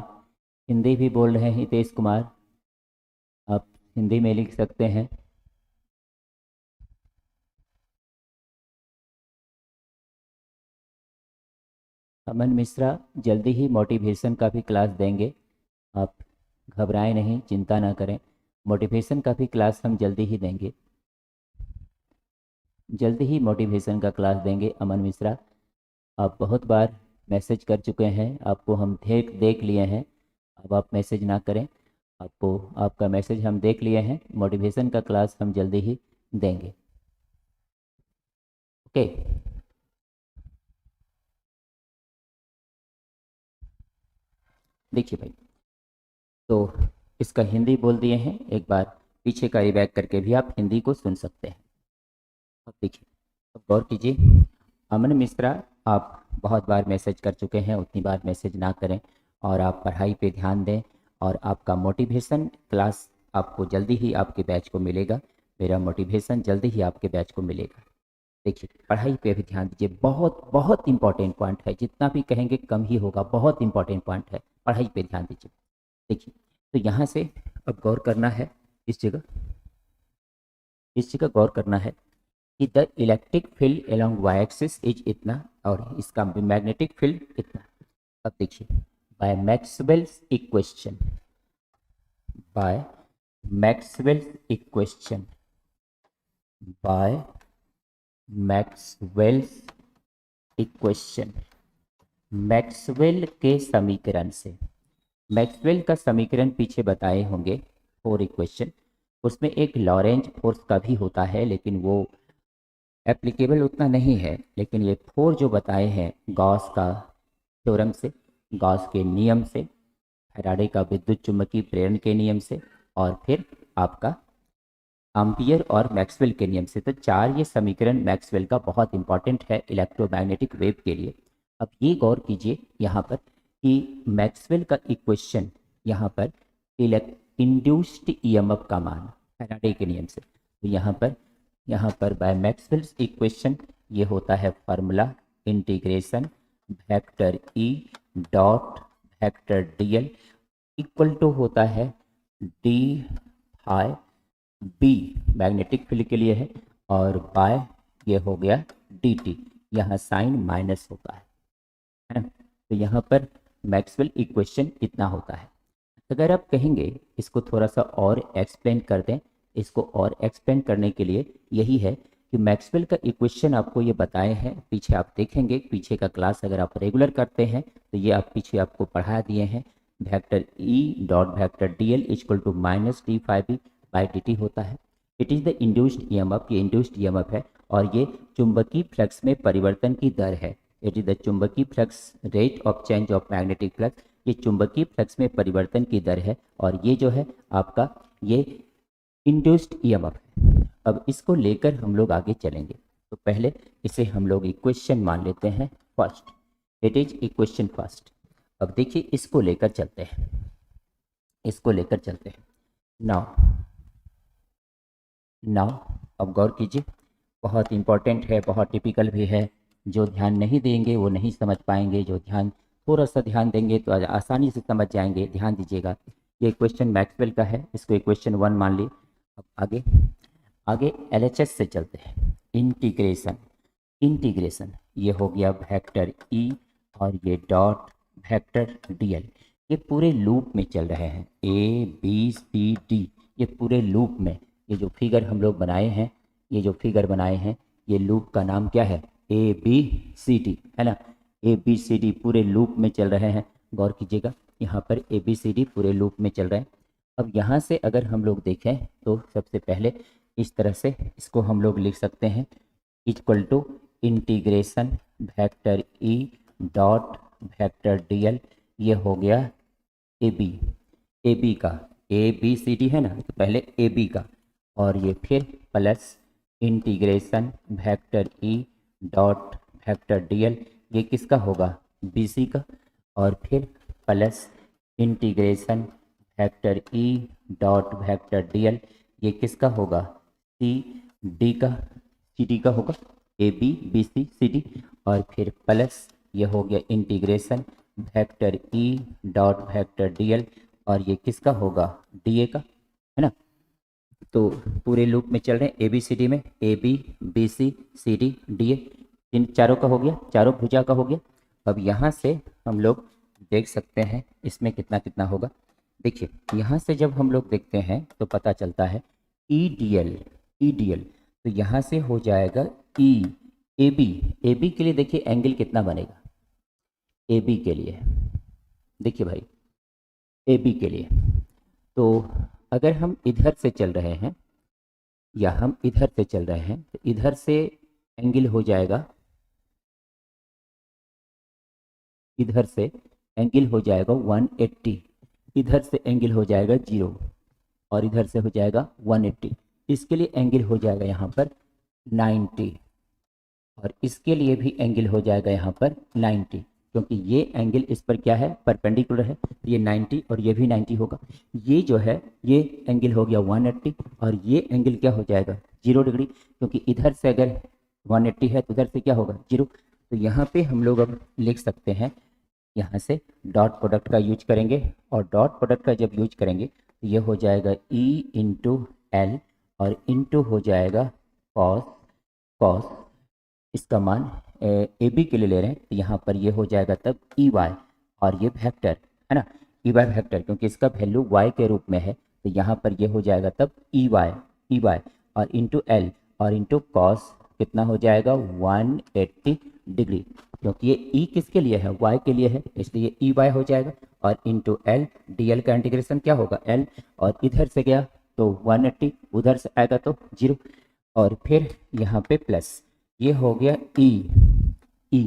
हिंदी भी बोल रहे हैं हितेश कुमार, आप हिंदी में लिख सकते हैं। अमन मिश्रा, जल्दी ही मोटिवेशन का भी क्लास देंगे, आप घबराएं नहीं, चिंता ना करें, मोटिवेशन का भी क्लास हम जल्दी ही देंगे, जल्दी ही मोटिवेशन का क्लास देंगे। अमन मिश्रा, आप बहुत बार मैसेज कर चुके हैं, आपको हम देख देख लिए हैं, अब आप मैसेज ना करें, आपको आपका मैसेज हम देख लिए हैं, मोटिवेशन का क्लास हम जल्दी ही देंगे। ओके, देखिए भाई, तो इसका हिंदी बोल दिए हैं, एक बार पीछे का रिवैक करके भी आप हिंदी को सुन सकते हैं। अब देखिए, अब गौर कीजिए, अमन मिश्रा, आप बहुत बार मैसेज कर चुके हैं, उतनी बार मैसेज ना करें और आप पढ़ाई पे ध्यान दें, और आपका मोटिवेशन क्लास आपको जल्दी ही आपके बैच को मिलेगा, मेरा मोटिवेशन जल्दी ही आपके बैच को मिलेगा। देखिए, पढ़ाई पे भी ध्यान दीजिए, बहुत बहुत इंपॉर्टेंट पॉइंट है, जितना भी कहेंगे कम ही होगा, बहुत इंपॉर्टेंट पॉइंट है, पढ़ाई पे ध्यान दीजिए। देखिए, तो यहाँ से अब गौर करना है, इस जगह गौर करना है कि the electric field along Y axis is इतना और इसका मैग्नेटिक फील्ड इतना। अब देखिए, by Maxwell's equation, by Maxwell's equation, by Maxwell's equation, Maxwell के समीकरण से, मैक्सवेल का समीकरण पीछे बताए होंगे, फोर इक्वेशन, उसमें एक लॉरेंज फोर्स का भी होता है, लेकिन वो एप्लीकेबल उतना नहीं है, लेकिन ये फोर जो बताए हैं गॉस का थ्योरम से, गॉस के नियम से, फैराडे का विद्युत चुम्बकीय प्रेरण के नियम से, और फिर आपका एम्पियर और मैक्सवेल के नियम से। तो चार ये समीकरण मैक्सवेल का बहुत इंपॉर्टेंट है इलेक्ट्रोमैग्नेटिक वेव के लिए। अब ये गौर कीजिए यहाँ पर कि मैक्सवेल का इक्वेशन यहाँ पर इंड्यूस्ड ईएमएफ का मान फैराडे के नियम से, तो यहाँ पर बाय मैक्सवेल्स इक्वेशन ये होता है formula integration vector E dot vector DL equal to होता है D I B, magnetic field के लिए है, और बाय ये हो गया डी टी, यहाँ साइन माइनस होता है ना। तो यहाँ पर मैक्सवेल इक्वेशन इतना होता है। अगर आप कहेंगे इसको थोड़ा सा और एक्सप्लेन कर दें, इसको और एक्सप्लेन करने के लिए यही है कि मैक्सवेल का इक्वेशन आपको ये बताए हैं, पीछे आप देखेंगे, पीछे का क्लास अगर आप रेगुलर करते हैं तो ये आप पीछे आपको पढ़ा दिए हैं, vector E dot vector D L equal to minus D five B by D T होता है। It is the induced EMF, ये इंड्यूस्ड ईएमएफ है, और ये चुंबकीय फ्लक्स में परिवर्तन की दर है। इट इज़ द चुंबकीय flux rate of change of magnetic flux, ये चुंबकीय फ्लक्स में परिवर्तन की दर है, और ये जो है आपका ये इंड्यूस्ड ईएमएफ है। अब इसको लेकर हम लोग आगे चलेंगे, तो पहले इसे हम लोग इक्वेशन मान लेते हैं first, it is equation first. अब देखिए, इसको लेकर चलते हैं, इसको लेकर चलते हैं। नाउ अब गौर कीजिए, बहुत इंपॉर्टेंट है, बहुत टिपिकल भी है, जो ध्यान नहीं देंगे वो नहीं समझ पाएंगे, जो ध्यान थोड़ा सा ध्यान देंगे तो आसानी से समझ जाएंगे। ध्यान दीजिएगा, ये क्वेश्चन मैक्सवेल का है, इसको इक्वेशन वन मान ली। अब आगे एलएचएस से चलते हैं, इंटीग्रेशन, इंटीग्रेशन ये हो गया वेक्टर ई और ये डॉट वेक्टर डीएल, ये पूरे लूप में चल रहे हैं, ए बी सी डी, ये पूरे लूप में, ये जो फिगर हम लोग बनाए हैं, ये जो फिगर बनाए हैं, ये लूप का नाम क्या है, ABCD, है ना, ABCD पूरे लूप में चल रहे हैं। गौर कीजिएगा, यहाँ पर ABCD पूरे लूप में चल रहे हैं। अब यहाँ से अगर हम लोग देखें तो सबसे पहले इस तरह से इसको हम लोग लिख सकते हैं, equal to integration vector E dot vector DL। ये हो गया AB का, ABCD है ना, तो पहले AB का, और ये फिर plus integration vector E dot vector DL, ये किसका होगा, BC का, और फिर plus integration vector E dot vector DL, ये किसका होगा, CD का, CD का होगा, AB BC CD, और फिर प्लस ये हो गया integration vector E dot vector DL, और ये किसका होगा, DA का, है ना। तो पूरे लूप में चल रहे हैं ABCD में, AB BC CD DA, इन चारों का हो गया, चारों भुजा का हो गया। अब यहाँ से हम लोग देख सकते हैं इसमें कितना कितना होगा। देखिए यहाँ से जब हम लोग देखते हैं तो पता चलता है EDL, तो यहाँ से हो जाएगा AB के लिए देखिए एंगल कितना बनेगा, AB के लिए देखिए भाई, AB के लिए, तो अगर हम इधर से चल रहे हैं या हम इधर से चल रहे हैं तो इधर से एंगल हो जाएगा, इधर से एंगल हो जाएगा 180, इधर से एंगल हो जाएगा 0, और इधर से हो जाएगा 180। इसके लिए एंगल हो जाएगा यहाँ पर 90, और इसके लिए भी एंगल हो जाएगा यहाँ पर 90, क्योंकि ये एंगल इस पर क्या है, परपेंडिकुलर है, तो ये 90 और ये भी 90 होगा। ये जो है ये एंगल हो गया 180, और ये एंगल क्या हो जाएगा 0 डिग्री, क्योंकि इधर से अगर 180 है तो उधर से क्या होगा 0। तो यहाँ पे हम लोग अब लिख सकते हैं, यहाँ से डॉट प्रोडक्ट का यूज करेंगे, और डॉट प्रोडक्ट का जब यूज करेंगे तो ये हो जाएगा E इंटू L, और इंटू हो जाएगा कॉस, इसका मान AB के लिए ले रहे हैं तो यहाँ पर ये हो जाएगा तब EY, और ये वेक्टर है ना, EY वेक्टर, क्योंकि इसका वैल्यू Y के रूप में है, तो यहाँ पर ये हो जाएगा तब EY, और इंटू L, और इंटू कॉस कितना हो जाएगा 180 डिग्री, क्योंकि ये E किसके लिए है, Y के लिए है, इसलिए EY हो जाएगा, और इंटू L, DL का इंटीग्रेशन क्या होगा L, और इधर से गया तो 180, उधर से आएगा तो 0, और फिर यहाँ पे प्लस, ये हो गया E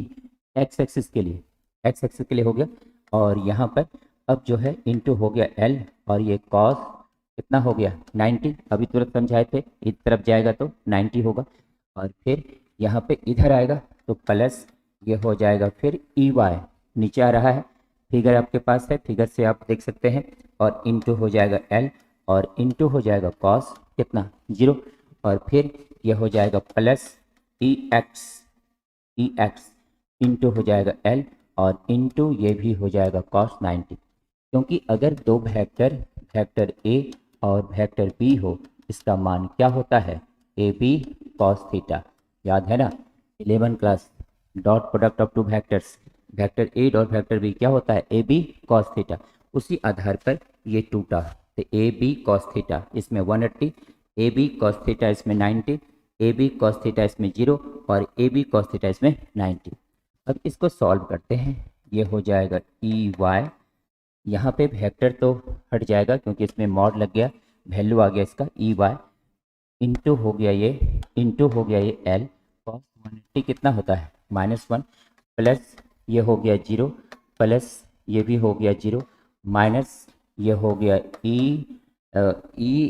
एक्स एक्सिस के लिए हो गया, और यहाँ पर अब जो है इंटू हो गया L, और ये कॉस कितना हो गया 90, अभी तुरंत समझाए थे, इस तरफ जाएगा तो 90 होगा, और फिर यहाँ पे इधर आएगा तो प्लस ये हो जाएगा फिर EY, नीचे आ रहा है, फिगर आपके पास है, फिगर से आप देख सकते हैं, और इंटू हो जाएगा L, और इंटू हो जाएगा कॉस कितना 0, और फिर ये हो जाएगा प्लस EX इंटू हो जाएगा L, और इंटू ये भी हो जाएगा कॉस 90, क्योंकि अगर दो वेक्टर A और वेक्टर B हो, इसका मान क्या होता है AB कॉस थीटा, याद है ना 11 class, dot product of two vectors, vector A dot vector B क्या होता है AB कॉस थीटा। उसी आधार पर ये टूटा, तो AB कॉस थीटा इसमें 180, AB कॉस थीटा इसमें 90, AB कॉस थीटा इसमें 0, और AB कॉस थीटा इसमें 90। अब इसको सॉल्व करते हैं, ये हो जाएगा EY, यहाँ पे वेक्टर तो हट जाएगा क्योंकि इसमें मॉड लग गया, वैल्यू आ गया इसका EY, इंटू हो गया ये L, कॉस 180 कितना होता है -1, प्लस ये हो गया 0, प्लस ये भी हो गया 0, माइनस ये हो गया E,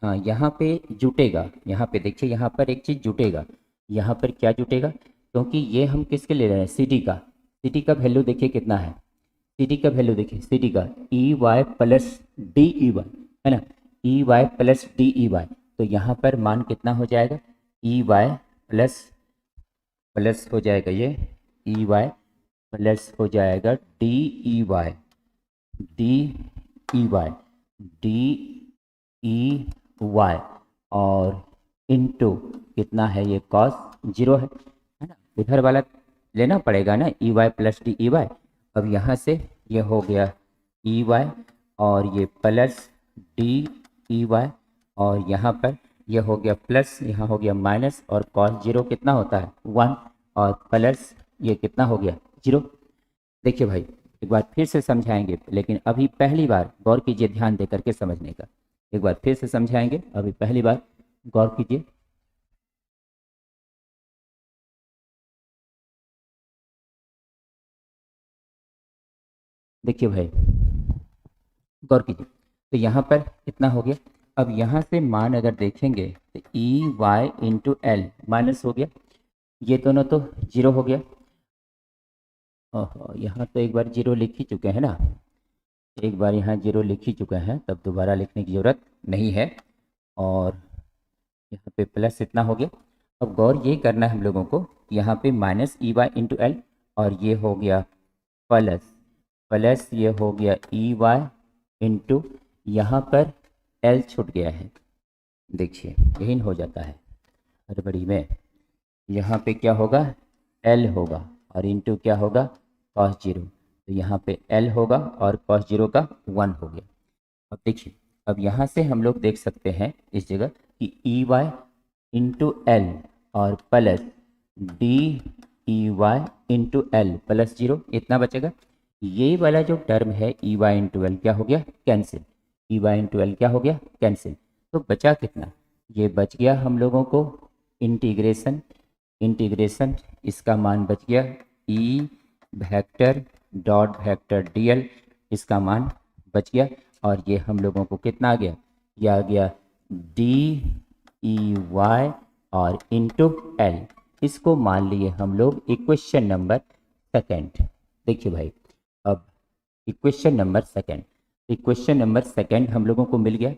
हाँ यहाँ पे जुटेगा, यहाँ पे देखिए यहाँ पर एक चीज़ जुटेगा, यहाँ पर क्या जुटेगा, क्योंकि ये हम किसके ले रहे हैं CD का वैल्यू देखिए कितना है, CD का वैल्यू देखिए, CD का EY प्लस DEY है ना, EY प्लस DEY, तो यहाँ पर मान कितना हो जाएगा EY प्लस हो जाएगा ये EY प्लस हो जाएगा DEY और इंटू कितना है ये कॉस 0 है ना, उधर वाला लेना पड़ेगा ना EY प्लस DEY। अब यहाँ से ये हो गया EY और ये प्लस DEY, और यहाँ पर ये हो गया प्लस, यहाँ हो गया माइनस, और cos 0 कितना होता है 1, और प्लस ये कितना हो गया 0। देखिए भाई एक बार फिर से समझाएंगे, लेकिन अभी पहली बार गौर कीजिए, ध्यान दे करके समझने का। एक बार फिर से समझाएंगे, अभी पहली बार गौर कीजिए। देखिए भाई गौर कीजिए, तो यहाँ पर कितना हो गया। अब यहाँ से मान अगर देखेंगे तो E Y into L minus हो गया, ये दोनों तो जीरो हो गया। ओहो, यहाँ तो एक बार जीरो लिख ही चुके हैं ना, एक बार यहाँ जीरो लिख ही चुके हैं, तब दोबारा लिखने की ज़रूरत नहीं है। और यहाँ पे प्लस इतना हो गया। अब गौर ये करना है हम लोगों को, यहाँ पे minus E Y into L, और ये हो गया प्लस, प्लस ये हो गया ई वाई इंटू, यहाँ पर एल छूट गया है। देखिए यही हो जाता है हड़बड़ी में, यहाँ पे क्या होगा एल होगा, और इंटू क्या होगा कॉस 0, तो यहाँ पे एल होगा और कॉस 0 का 1 हो गया। अब देखिए, अब यहाँ से हम लोग देख सकते हैं इस जगह कि ई वाई इंटू एल और plus D E Y into L plus 0 इतना बचेगा। ये वाला जो टर्म है ई वाई इंटू एल क्या हो गया cancel, E Y into L क्या हो गया कैंसिल। तो बचा कितना, ये बच गया हम लोगों को इंटीग्रेशन, इंटीग्रेशन इसका मान बच गया E vector dot vector DL, इसका मान बच गया। और ये हम लोगों को कितना आ गया, ये आ गया डी ई वाई और इंटू एल, इसको मान लिए हम लोग इक्वेशन नंबर सेकेंड। देखिए भाई अब equation number second, equation number second हम लोगों को मिल गया।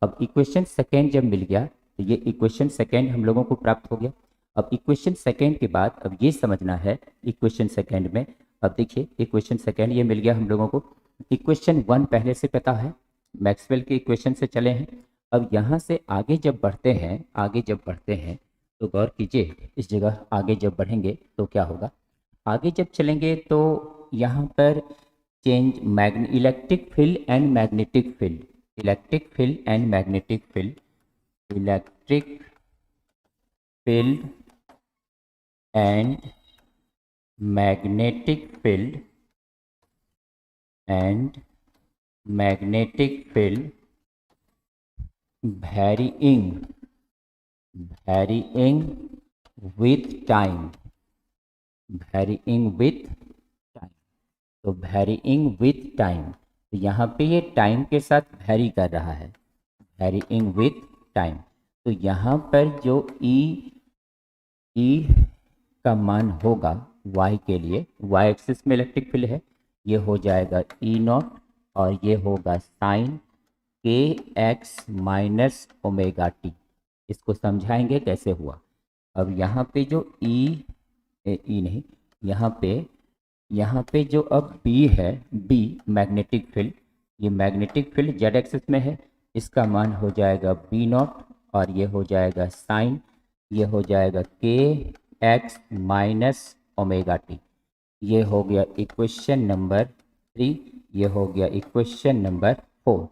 अब इक्वेशन सेकेंड जब मिल गया तो ये इक्वेशन सेकेंड हम लोगों को प्राप्त हो गया। अब इक्वेशन सेकेंड के बाद अब ये समझना है इक्वेशन सेकेंड में, अब देखिए इक्वेशन सेकेंड ये मिल गया हम लोगों को। इक्वेशन 1 पहले से पता है, मैक्सवेल के इक्वेशन से चले हैं। अब यहाँ से आगे जब बढ़ते हैं, आगे जब बढ़ते हैं तो गौर कीजिए, इस जगह आगे जब बढ़ेंगे तो क्या होगा, आगे जब चलेंगे तो यहाँ पर change electric field and magnetic field, electric field and magnetic field, electric field and magnetic field and magnetic field varying with time, varying with time, तो varying with time, तो यहाँ पे ये टाइम के साथ वैरी कर रहा है, varying with time। तो यहाँ पर जो E का मान होगा y के लिए, y एक्सिस में इलेक्ट्रिक फील्ड है, ये हो जाएगा E नॉट, और ये होगा sign K X minus omega T. इसको समझाएंगे कैसे हुआ। अब यहाँ पे जो ई नहीं, यहाँ पे जो अब बी है, बी मैग्नेटिक फील्ड, ये मैग्नेटिक फील्ड जेड एक्सिस में है, इसका मान हो जाएगा बी नॉट, और ये हो जाएगा साइन, ये हो जाएगा के एक्स माइनस ओमेगा टी। ये हो गया इक्वेशन नंबर 3, ये हो गया इक्वेशन नंबर 4।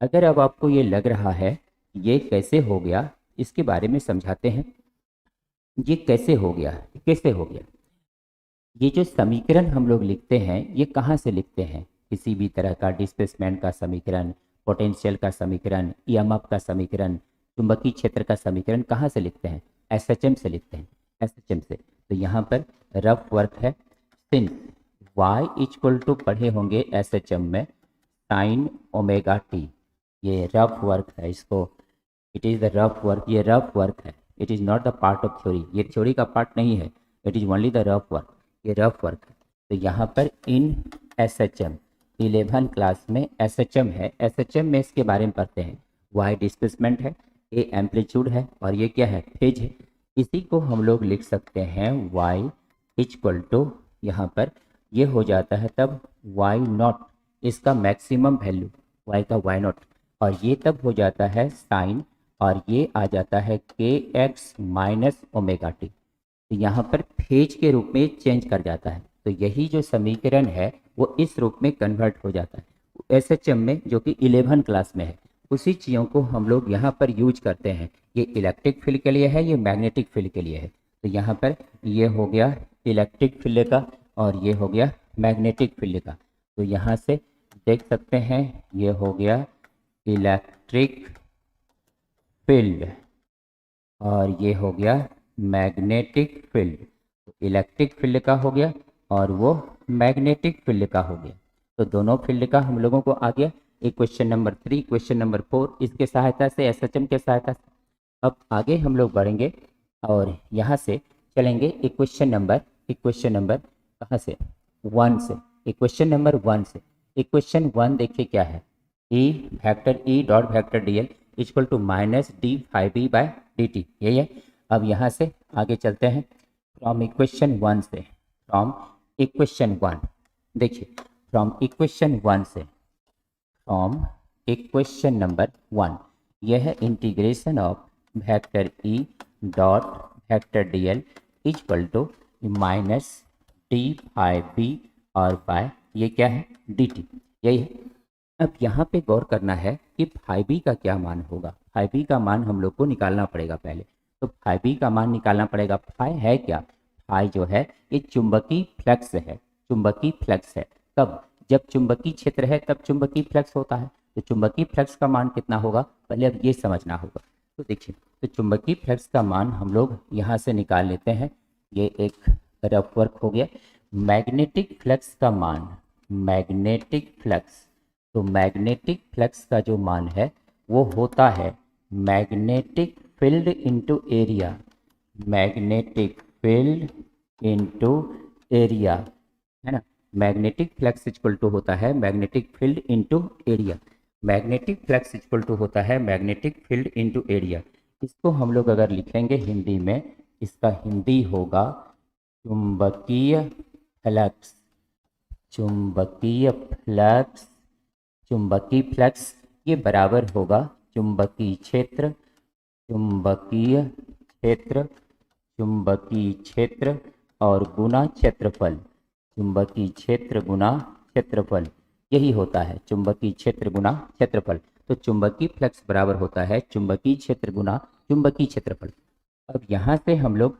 अगर अब आपको ये लग रहा है ये कैसे हो गया, इसके बारे में समझाते हैं। ये कैसे हो गया, कैसे हो गया, ये जो समीकरण हम लोग लिखते हैं ये कहाँ से लिखते हैं, किसी भी तरह का डिस्प्लेसमेंट का समीकरण, पोटेंशियल का समीकरण, ईएमएफ का समीकरण, चुंबकीय क्षेत्र का समीकरण कहाँ से लिखते हैं, एसएचएम से लिखते हैं, एसएचएम से। तो यहाँ पर रफ वर्क है, सिंस y इक्वल टू पढ़े होंगे एसएचएम में साइन ओमेगा टी, ये रफ वर्क है, इसको it is the rough work, ये रफ वर्क है, it is not the part of theory, ये थ्योरी का पार्ट नहीं है, it is only the rough work, ये रफ वर्क है। तो यहाँ पर इन एसएचएम 11 क्लास में एसएचएम है, एसएचएम में इसके बारे में पढ़ते हैं। वाई डिस्प्लेसमेंट है, ए एम्पलीट्यूड है, और ये क्या है फेज है। इसी को हम लोग लिख सकते हैं वाई इक्वल टू, यहाँ पर ये हो जाता है तब वाई नॉट, इसका मैक्सिमम वैल्यू वाई का वाई नॉट, और ये तब हो जाता है साइन, और ये आ जाता है K X minus omega T. तो यहाँ पर फेज के रूप में चेंज कर जाता है। तो यही जो समीकरण है वो इस रूप में कन्वर्ट हो जाता है एसएचएम में, जो कि 11 क्लास में है। उसी चीज़ों को हम लोग यहाँ पर यूज करते हैं। ये इलेक्ट्रिक फील्ड के लिए है, ये मैग्नेटिक फील्ड के लिए है। तो यहाँ पर ये हो गया इलेक्ट्रिक फील्ड का और ये हो गया मैग्नेटिक फील्ड का। तो यहाँ से देख सकते हैं ये हो गया इलेक्ट्रिक फील्ड और ये हो गया मैग्नेटिक फील्ड। तो इलेक्ट्रिक फील्ड का हो गया और वो मैग्नेटिक फील्ड का हो गया। तो दोनों फील्ड का हम लोगों को आ गया। इक्वेशन नंबर 3, क्वेश्चन नंबर 4 इसके सहायता से, एसएचएम के सहायता से। अब आगे हम लोग बढ़ेंगे और यहाँ से चलेंगे इक्वेशन नंबर कहाँ से, 1 से। इक्वेशन नंबर 1 से, इक्वेशन 1 देखिए क्या है, E vector E dot vector D L equal to minus D five B by D T, यही है। अब यहाँ से आगे चलते हैं फ्रॉम इक्वेशन 1 से, फ्रॉम इक्वेशन 1 देखिए, फ्रॉम इक्वेशन 1 से, फ्रॉम इक्वेशन नंबर 1 यह है integration of vector E dot vector D L equal to minus D five B और बाय ये क्या है डी टी, यही है। अब यहाँ पे गौर करना है कि फाइव बी का क्या मान होगा। फाइव बी का मान हम लोग को निकालना पड़ेगा पहले। तो फाइव बी का मान निकालना पड़ेगा। फाइव है क्या, फाइव जो है ये चुंबकीय फ्लक्स है, चुंबकीय फ्लक्स है। कब, जब चुंबकीय क्षेत्र है तब चुंबकीय फ्लक्स होता है। तो चुंबकीय फ्लक्स का मान कितना होगा पहले अब ये समझना होगा। तो देखिए, तो चुंबकीय फ्लक्स का मान हम लोग यहाँ से निकाल लेते हैं। ये एक रफ वर्क हो गया। मैग्नेटिक फ्लक्स का मान, मैग्नेटिक फ्लक्स, तो मैग्नेटिक फ्लक्स का जो मान है वो होता है magnetic field into area, magnetic field into area, है ना। मैग्नेटिक फ्लक्स इक्वल टू होता है magnetic field into area, magnetic flux equal to होता है मैग्नेटिक फील्ड इनटू एरिया। इसको हम लोग अगर लिखेंगे हिंदी में, इसका हिंदी होगा चुंबकीय फ्लक्स, चुंबकीय फ्लक्स, चुंबकीय फ्लक्स ये बराबर होगा चुंबकीय क्षेत्र, चुंबकीय क्षेत्र, चुंबकीय क्षेत्र और गुना क्षेत्रफल, चुंबकीय क्षेत्र गुना क्षेत्रफल, यही होता है चुंबकीय क्षेत्र गुना क्षेत्रफल। तो चुंबकीय फ्लक्स बराबर होता है चुंबकीय क्षेत्र गुना चुंबकीय क्षेत्रफल। अब यहाँ से हम लोग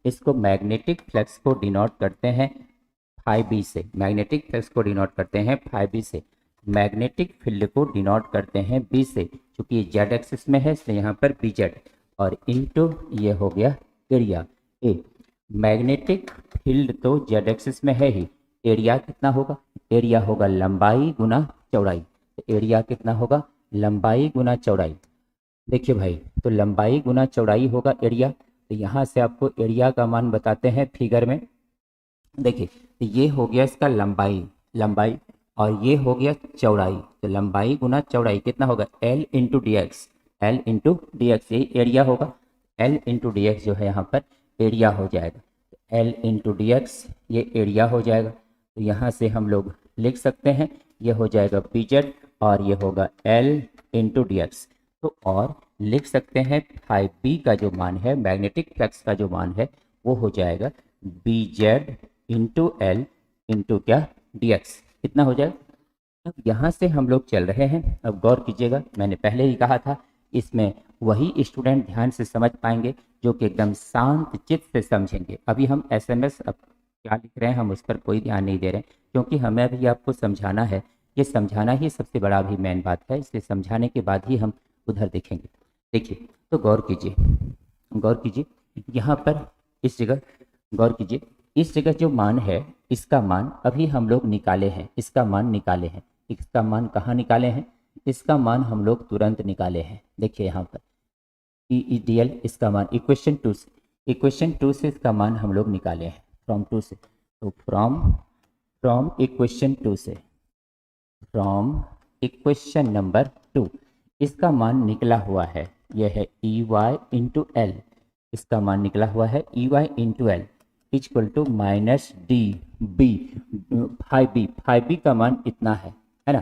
इसको मैग्नेटिक फ्लक्स को डिनोट करते हैं फाइव बी से, मैग्नेटिक फ्लक्स को डिनोट करते हैं फाइव बी से, मैग्नेटिक फील्ड को डिनोट करते हैं बी से, क्योंकि ये जेड एक्सिस में है इसलिए यहाँ पर बी जेड और इनटू ये हो गया एरिया ए। मैग्नेटिक फील्ड तो जेड एक्सिस में है ही, एरिया कितना होगा, एरिया होगा लंबाई गुना चौड़ाई। तो एरिया कितना होगा, लंबाई गुना चौड़ाई। देखिए भाई, तो लंबाई गुना चौड़ाई होगा एरिया। तो यहाँ से आपको एरिया का मान बताते हैं फिगर में। देखिए, तो ये हो गया इसका लंबाई, लंबाई और ये हो गया चौड़ाई। तो लंबाई गुना चौड़ाई कितना होगा, L into D x, L into D x, यही एरिया होगा। एल इंटू डी एक्स जो है यहाँ पर एरिया हो जाएगा, एल इंटू डी एक्स ये एरिया हो जाएगा। तो यहाँ से हम लोग लिख सकते हैं ये हो जाएगा बी जेड और ये होगा एल इंटू डी एक्स। तो और लिख सकते हैं फाइव बी का जो मान है, मैग्नेटिक फ्लक्स का जो मान है वो हो जाएगा B Z into L into क्या डी एक्स, कितना हो जाएगा। अब यहाँ से हम लोग चल रहे हैं। अब गौर कीजिएगा, मैंने पहले ही कहा था इसमें वही स्टूडेंट ध्यान से समझ पाएंगे जो कि एकदम शांत चित्त से समझेंगे। अभी हम एसएमएस अब क्या लिख रहे हैं हम उस पर कोई ध्यान नहीं दे रहे हैं, क्योंकि हमें अभी आपको समझाना है। ये समझाना ही सबसे बड़ा अभी मेन बात है, इसलिए समझाने के बाद ही हम उधर देखेंगे। देखिए, तो गौर कीजिए, गौर कीजिए यहाँ पर इस जगह गौर कीजिए, इस जगह जो मान है इसका मान अभी हम लोग निकाले हैं, इसका मान निकाले हैं। इसका मान कहाँ निकाले हैं, इसका मान हम लोग तुरंत निकाले हैं। देखिए यहाँ पर ई डी एल इसका मान इक्वेशन 2 से, इक्वेशन 2 से इसका मान हम लोग निकाले हैं फ्रॉम 2 से। तो फ्रॉम इक्वेशन 2 से, फ्रॉम इक्वेशन नंबर 2 इसका मान निकला हुआ है, यह है ई वाई इंटू एल, इसका मान निकला हुआ है E Y into L equal to minus D B five B. Five B का मान इतना है ना,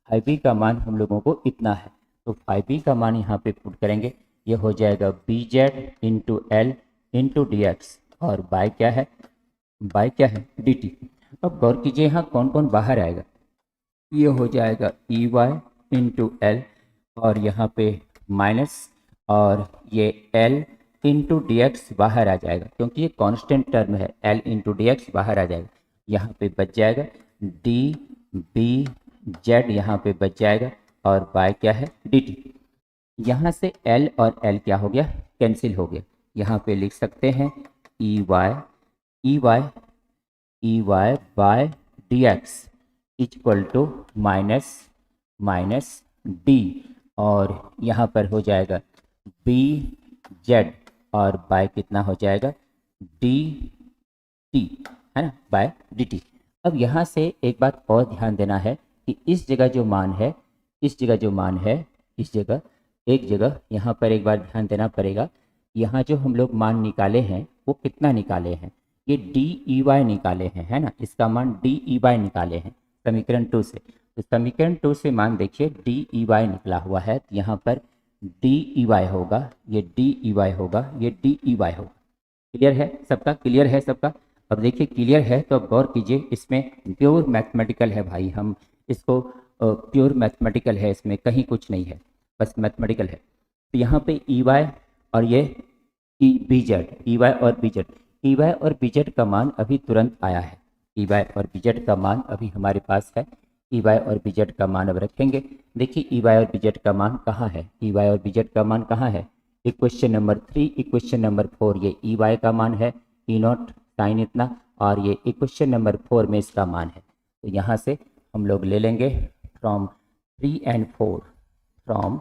फाइव बी का मान हम लोगों को इतना है। तो फाइव बी का मान यहाँ पे पुट करेंगे, ये हो जाएगा B Z into L into D X और बाय क्या है, बाय क्या है डी टी। अब गौर कीजिए यहाँ कौन कौन बाहर आएगा, ये हो जाएगा ई वाई इंटू एल और यहाँ पे माइनस, और ये L इंटू डी एक्स बाहर आ जाएगा क्योंकि ये कांस्टेंट टर्म है, L इंटू डी एक्स बाहर आ जाएगा। यहाँ पे बच जाएगा डी बी जेड, यहाँ पे बच जाएगा, और बाय क्या है डी टी। यहाँ से L और L क्या हो गया, कैंसिल हो गया। यहाँ पे लिख सकते हैं E Y E Y by D X equal to minus minus D, और यहाँ पर हो जाएगा बी जेड, और बाय कितना हो जाएगा डी टी, है ना, बाय डी टी। अब यहाँ से एक बात और ध्यान देना है कि इस जगह जो मान है, इस जगह जो मान है, इस जगह एक जगह यहाँ पर एक बार ध्यान देना पड़ेगा। यहाँ जो हम लोग मान निकाले हैं वो कितना निकाले हैं, ये डी ई वाई निकाले हैं, है ना, इसका मान डी ई वाई निकाले हैं समीकरण 2 से। तो समीकरण 2 से मान देखिए डी ई वाई निकला हुआ है, तो यहाँ पर डी ई वाई होगा, ये डी ई वाई होगा, ये डी ई वाई होगा। क्लियर है सबका, क्लियर है सबका। अब देखिए क्लियर है तो अब गौर कीजिए, इसमें प्योर मैथमेटिकल है भाई, हम इसको प्योर मैथमेटिकल है, इसमें कहीं कुछ नहीं है, बस मैथमेटिकल है। तो यहाँ पे ई वाई और ये E B Z, E Y और बी जेड, ई वाई और बी जेड का मान अभी तुरंत आया है, ई वाई और बी जेड का मान अभी हमारे पास है। ई वाई और बी जेड का मान अब रखेंगे। देखिए ई वाई और बी जेड का मान कहाँ है, ई वाई और बी जेड का मान कहाँ है, इक्वेशन नंबर 3 इक्वेशन नंबर 4, ये ई वाई का मान है ई नॉट साइन इतना, और ये इक्वेशन नंबर 4 में इसका मान है। तो यहाँ से हम लोग ले लेंगे from 3 and 4, from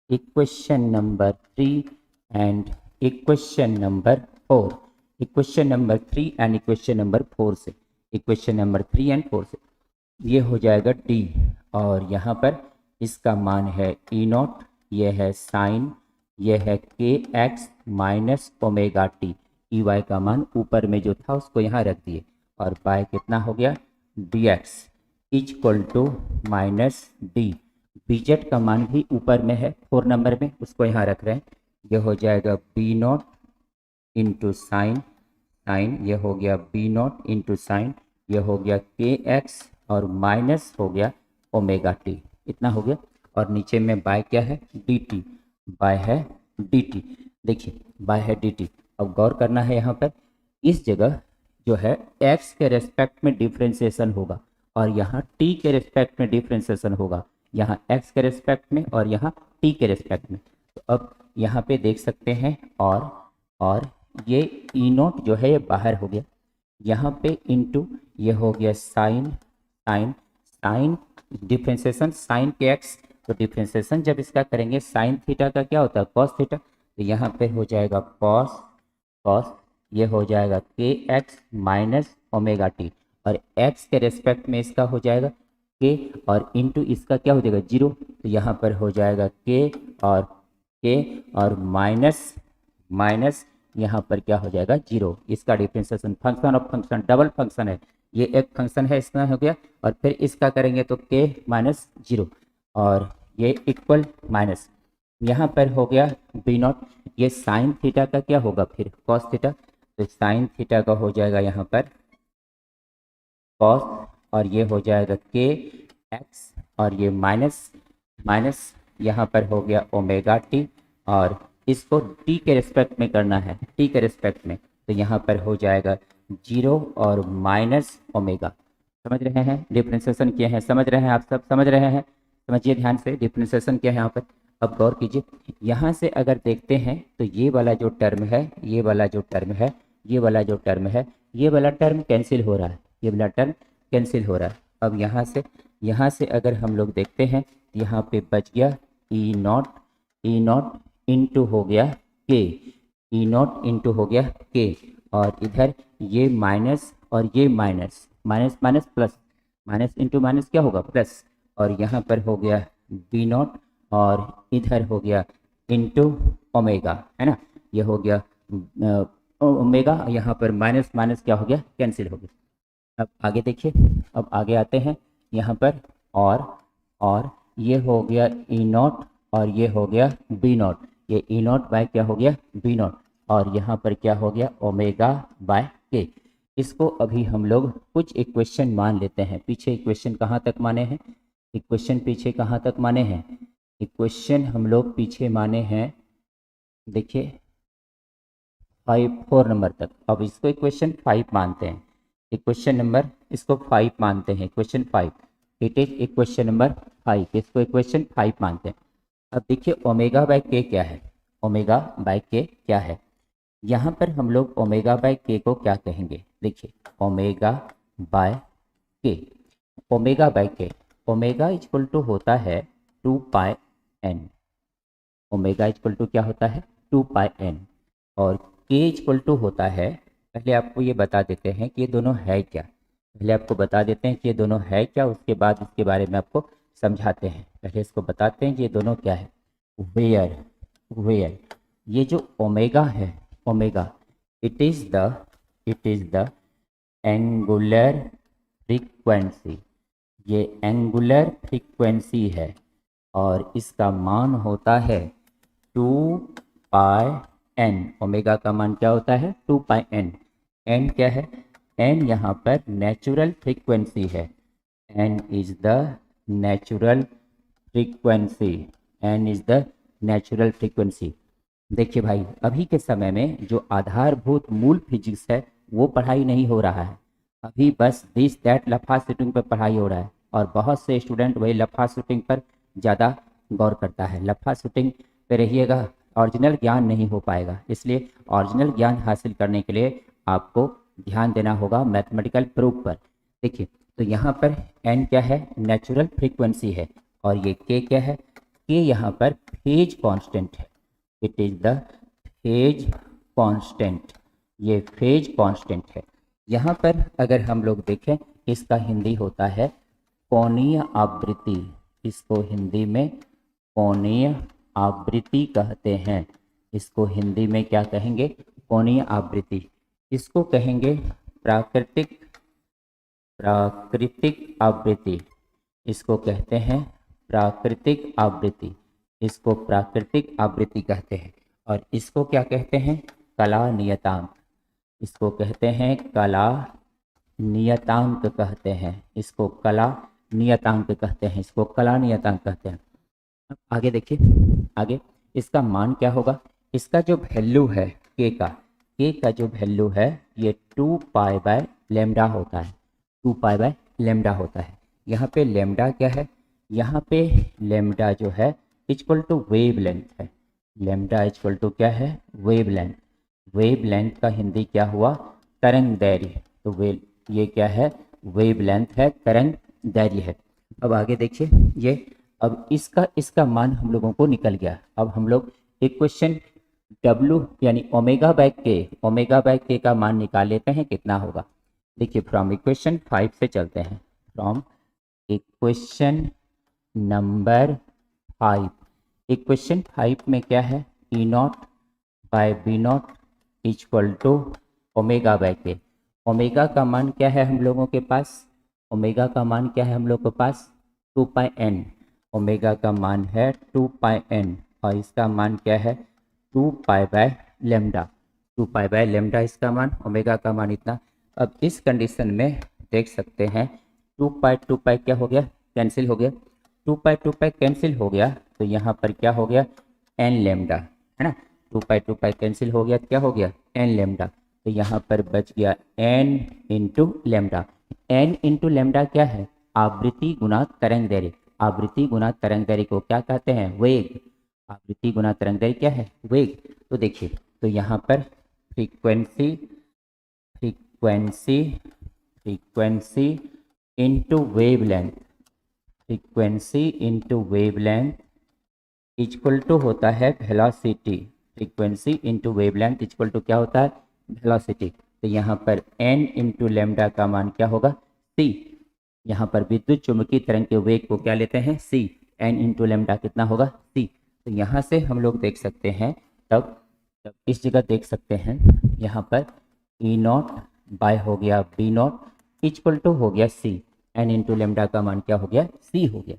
equation number 3 and equation number 4, equation number 3 and equation number 4 से, इक्वेशन नंबर 3 एंड 4 से ये हो जाएगा डी, और यहाँ पर इसका मान है ई नॉट, ये है साइन, ये है K X minus omega T. E Y का मान ऊपर में जो था उसको यहाँ रख दिए, और बाय कितना हो गया D X equal to minus D. B Z का मान भी ऊपर में है 4 नंबर में, उसको यहाँ रख रहे हैं, ये हो जाएगा B naught into sine, sine ये हो गया बी नॉट इंटू साइन, ये हो गया के एक्स और माइनस हो गया ओमेगा टी, इतना हो गया। और नीचे में बाय क्या है डी टी, बाय है डी टी, देखिए बाय है डी टी। अब गौर करना है यहाँ पर, इस जगह जो है x के रेस्पेक्ट में डिफ्रेंसिएशन होगा, और यहाँ t के रेस्पेक्ट में डिफ्रेंसिएशन होगा, यहाँ x के रेस्पेक्ट में और यहाँ t के रेस्पेक्ट में। तो अब यहाँ पे देख सकते हैं, और ये ई नोट जो है ये बाहर हो गया, यहाँ पे इंटू ये हो गया sine, sine sine differentiation sine K X, तो डिफ्रेंसिएशन जब इसका करेंगे साइन थीटा का क्या होता है कॉस थीटा, तो यहाँ पे हो जाएगा कॉस, कॉस ये हो जाएगा के एक्स माइनस ओमेगा टी, और एक्स के रेस्पेक्ट में इसका हो जाएगा के, और इंटू इसका क्या हो जाएगा जीरो, तो यहाँ पर हो जाएगा के और माइनस माइनस यहाँ पर क्या हो जाएगा जीरो। इसका differentiation function of function double function है, ये एक फंक्शन है इसका हो गया, और फिर इसका करेंगे तो के माइनस जीरो, और ये इक्वल माइनस यहाँ पर हो गया बी नॉट, ये साइन थीटा का क्या होगा फिर कॉस थीटा, तो साइन थीटा का हो जाएगा यहाँ पर कॉस, और ये हो जाएगा के एक्स, और ये माइनस माइनस यहाँ पर हो गया ओमेगा टी, और इसको टी के रिस्पेक्ट में करना है, टी के रिस्पेक्ट में, तो यहाँ पर हो जाएगा जीरो और माइनस ओमेगा। समझ रहे हैं डिफ्रेंसिएशन क्या है, समझ रहे हैं आप सब, समझ रहे हैं, समझिए ध्यान से डिफ्रेंसिएशन क्या है यहाँ पर। अब गौर कीजिए, यहाँ से अगर देखते हैं तो ये वाला जो टर्म है, ये वाला जो टर्म है, ये वाला जो टर्म है, ये वाला टर्म कैंसिल हो रहा है, ये वाला टर्म कैंसिल हो रहा है। अब यहाँ से अगर हम लोग देखते हैं, यहाँ पे बच गया ई नॉट इंटू हो गया के, ई नॉट इंटू हो गया के, और इधर ये माइनस और ये minus, minus minus plus, minus into minus क्या होगा प्लस, और यहाँ पर हो गया बी नॉट, और इधर हो गया इंटू ओमेगा, है ना, ये हो गया ओमेगा, यहाँ पर माइनस माइनस क्या हो गया कैंसिल हो गया। अब आगे देखिए, अब आगे आते हैं यहाँ पर, और ये हो गया ई नॉट और ये हो गया बी नॉट, ये ई नॉट बाय क्या हो गया बी नॉट, और यहाँ पर क्या हो गया ओमेगा बाय के। इसको अभी हम लोग कुछ इक्वेशन मान लेते हैं, पीछे इक्वेशन कहाँ तक माने हैं, इक्वेशन पीछे कहाँ तक माने हैं, इक्वेशन हम लोग पीछे माने हैं, देखिए 4 नंबर तक। अब इसको इक्वेशन 5 मानते हैं, इक्वेशन नंबर इसको 5 मानते हैं, equation 5, it is equation number 5, इसको इक्वेशन 5 मानते हैं। अब देखिए ओमेगा बाय के क्या है, ओमेगा बाय के क्या है। यहाँ पर हम लोग ओमेगा बाय के को क्या कहेंगे, देखिए omega by K, omega by K, omega equal to होता है 2 पाई एन, ओमेगा इक्वल टू क्या होता है 2 पाई एन, और के इक्वल टू होता है, पहले आपको ये बता देते हैं कि ये दोनों है क्या, पहले आपको बता देते हैं कि ये दोनों है क्या, उसके बाद इसके बारे में आपको समझाते हैं। पहले इसको बताते हैं कि ये दोनों क्या है। वेयर, वेयर ये जो ओमेगा है, omega it is the angular frequency, ये एंगुलर फ्रीक्वेंसी है और इसका मान होता है 2 पाई एन। ओमेगा का मान क्या होता है 2 पाई एन। एन क्या है, एन यहाँ पर नेचुरल फ्रीक्वेंसी है, N is the natural frequency, N is the natural frequency. देखिए भाई, अभी के समय में जो आधारभूत मूल फिजिक्स है वो पढ़ाई नहीं हो रहा है, अभी बस दिस दैट लफा शूटिंग पर पढ़ाई हो रहा है, और बहुत से स्टूडेंट वही लफा शूटिंग पर ज़्यादा गौर करता है। लफा शूटिंग पे रहिएगा, ओरिजिनल ज्ञान नहीं हो पाएगा, इसलिए ओरिजिनल ज्ञान हासिल करने के लिए आपको ध्यान देना होगा मैथमेटिकल प्रूफ पर। देखिए तो यहाँ पर एन क्या है, नेचुरल फ्रीक्वेंसी है, और ये के क्या है, के यहाँ पर फेज कांस्टेंट है, it is the phase constant, ये फेज कांस्टेंट है। यहाँ पर अगर हम लोग देखें, इसका हिंदी होता है कोणीय आवृत्ति, इसको हिंदी में कोणीय आवृत्ति कहते हैं, इसको हिंदी में क्या कहेंगे, कोणीय आवृत्ति। इसको कहेंगे प्राकृतिक, प्राकृतिक आवृत्ति, इसको कहते हैं प्राकृतिक आवृत्ति, इसको प्राकृतिक आवृत्ति कहते हैं। और इसको क्या कहते हैं, कला नियतांक, इसको कहते हैं कला नियतांक कहते हैं, इसको कला नियतांक कहते हैं, इसको कला नियतांक कहते हैं। अब आगे देखिए, आगे इसका मान क्या होगा, इसका जो वैल्यू है के का जो वैल्यू है ये 2 पाई बाय लेमडा होता है, 2 पाई बाय लेमडा होता है। यहाँ पे लेमडा क्या है, यहाँ पे लेमडा जो है इक्वल टू वेव लेंथ है, लेमडा इक्वल टू क्या है, वेव लेंथ, वेव लेंथ का हिंदी क्या हुआ, तरंग दैर्घ्य, तो वे ये क्या है, वेव लेंथ है, तरंग दैर्घ्य है। अब आगे देखिए ये, अब इसका मान हम लोगों को निकल गया। अब हम लोग इक्वेशन W यानी omega by K, omega by के का मान निकाल लेते हैं कितना होगा। देखिए फ्रॉम इक्वेशन 5 से चलते हैं, फ्रॉम इक्वेशन नंबर 5, इक्वेशन 5 में क्या है, E naught by B naught equal to omega by K. Omega का मान क्या है हम लोगों के पास, ओमेगा का मान क्या है हम लोग के पास 2 पाई एन, ओमेगा का मान है 2 पाई एन, और इसका मान क्या है 2 pi by lambda, 2 pi by lambda इसका मान, ओमेगा का मान इतना। अब इस कंडीशन में देख सकते हैं 2 पाई क्या हो गया, कैंसिल हो गया, 2 पाई कैंसिल हो गया, तो यहाँ पर क्या हो गया, एन लेमडा है ना, 2 पाई कैंसिल हो गया, क्या हो गया, एन लेमडा, तो यहाँ पर बच गया N into lambda. N into lambda क्या है, आवृत्ति गुना तरंग दैर्घ्य, आवृत्ति गुना तरंग दैर्घ्य को क्या कहते हैं, वेग, आवृत्ति गुना तरंग दैर्घ्य क्या है, वेग। तो देखिए तो यहाँ पर frequency, frequency, frequency into wavelength, frequency into wavelength equal to होता है velocity, frequency into wavelength equal to क्या होता है, वेलोसिटी। तो यहाँ पर n इंटू लेमडा का मान क्या होगा, c, यहाँ पर विद्युत चुंबकीय तरंग के वेग को क्या लेते हैं, c, n इंटू लेमडा कितना होगा, c। तो यहाँ से हम लोग देख सकते हैं, तब इस जगह देख सकते हैं यहाँ पर ई नॉट बाय हो गया बी नॉट इक्वल टू हो गया c, n इंटू लेमडा का मान क्या हो गया, c हो गया।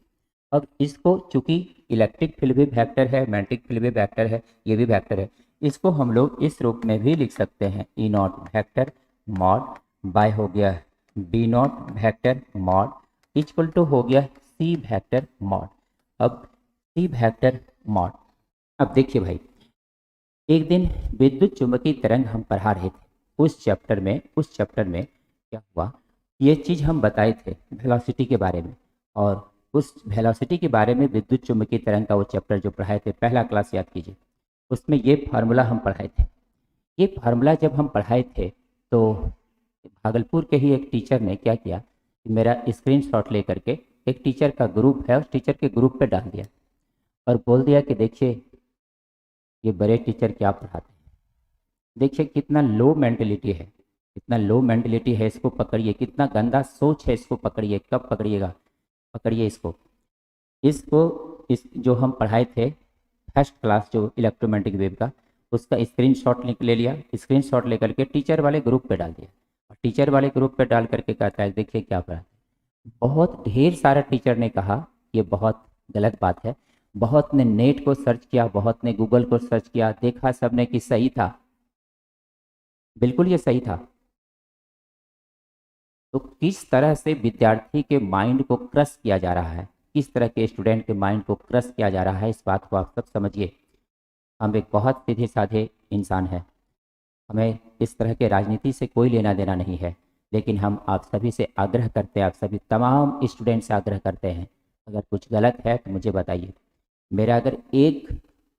अब इसको चूंकि इलेक्ट्रिक फील्ड भी वेक्टर है, मैग्नेटिक फील्ड भी वेक्टर है, ये भी वेक्टर है, इसको हम लोग इस रूप में भी लिख सकते हैं, E naught vector mod by हो गया B naught vector mod equal to हो गया सी वेक्टर मॉड। अब सी वेक्टर मॉड। अब देखिए भाई, एक दिन विद्युत चुम्बकीय तरंग हम पढ़ा रहे थे उस चैप्टर में क्या हुआ, ये चीज़ हम बताए थे वेलोसिटी के बारे में। और उस वेलोसिटी के बारे में विद्युत चुम्बकीय तरंग का वो चैप्टर जो पढ़ाए थे, पहला क्लास याद कीजिए, उसमें ये फार्मूला हम पढ़ाए थे। ये फार्मूला जब हम पढ़ाए थे तो भागलपुर के ही एक टीचर ने क्या किया कि मेरा स्क्रीनशॉट लेकर के, एक टीचर का ग्रुप है, उस टीचर के ग्रुप पे डाल दिया और बोल दिया कि देखिए ये बड़े टीचर क्या पढ़ाते हैं। देखिए कितना लो मेंटेलिटी है, कितना लो मेंटेलिटी है, इसको पकड़िए, कितना गंदा सोच है, इसको पकड़िए। कब पकड़िएगा, पकड़िए इसको। इसको इस जो हम पढ़ाए थे फर्स्ट क्लास जो इलेक्ट्रोमैग्नेटिक वेव का, उसका स्क्रीनशॉट ले लिया, स्क्रीनशॉट लेकर के टीचर वाले ग्रुप पे डाल दिया। और टीचर वाले ग्रुप पे डाल करके कहता है देखिए क्या पढ़ा। बहुत ढेर सारा टीचर ने कहा ये बहुत गलत बात है। बहुत ने नेट को सर्च किया, बहुत ने गूगल को सर्च किया, देखा सबने कि सही था, बिल्कुल ये सही था। तो किस तरह से विद्यार्थी के माइंड को क्रश किया जा रहा है, किस तरह के स्टूडेंट के माइंड को क्रश किया जा रहा है, इस बात को आप सब समझिए। हम एक बहुत सीधे साधे इंसान हैं, हमें इस तरह के राजनीति से कोई लेना देना नहीं है। लेकिन हम आप सभी से आग्रह करते हैं, आप सभी तमाम स्टूडेंट से आग्रह करते हैं, अगर कुछ गलत है तो मुझे बताइए। मेरा अगर एक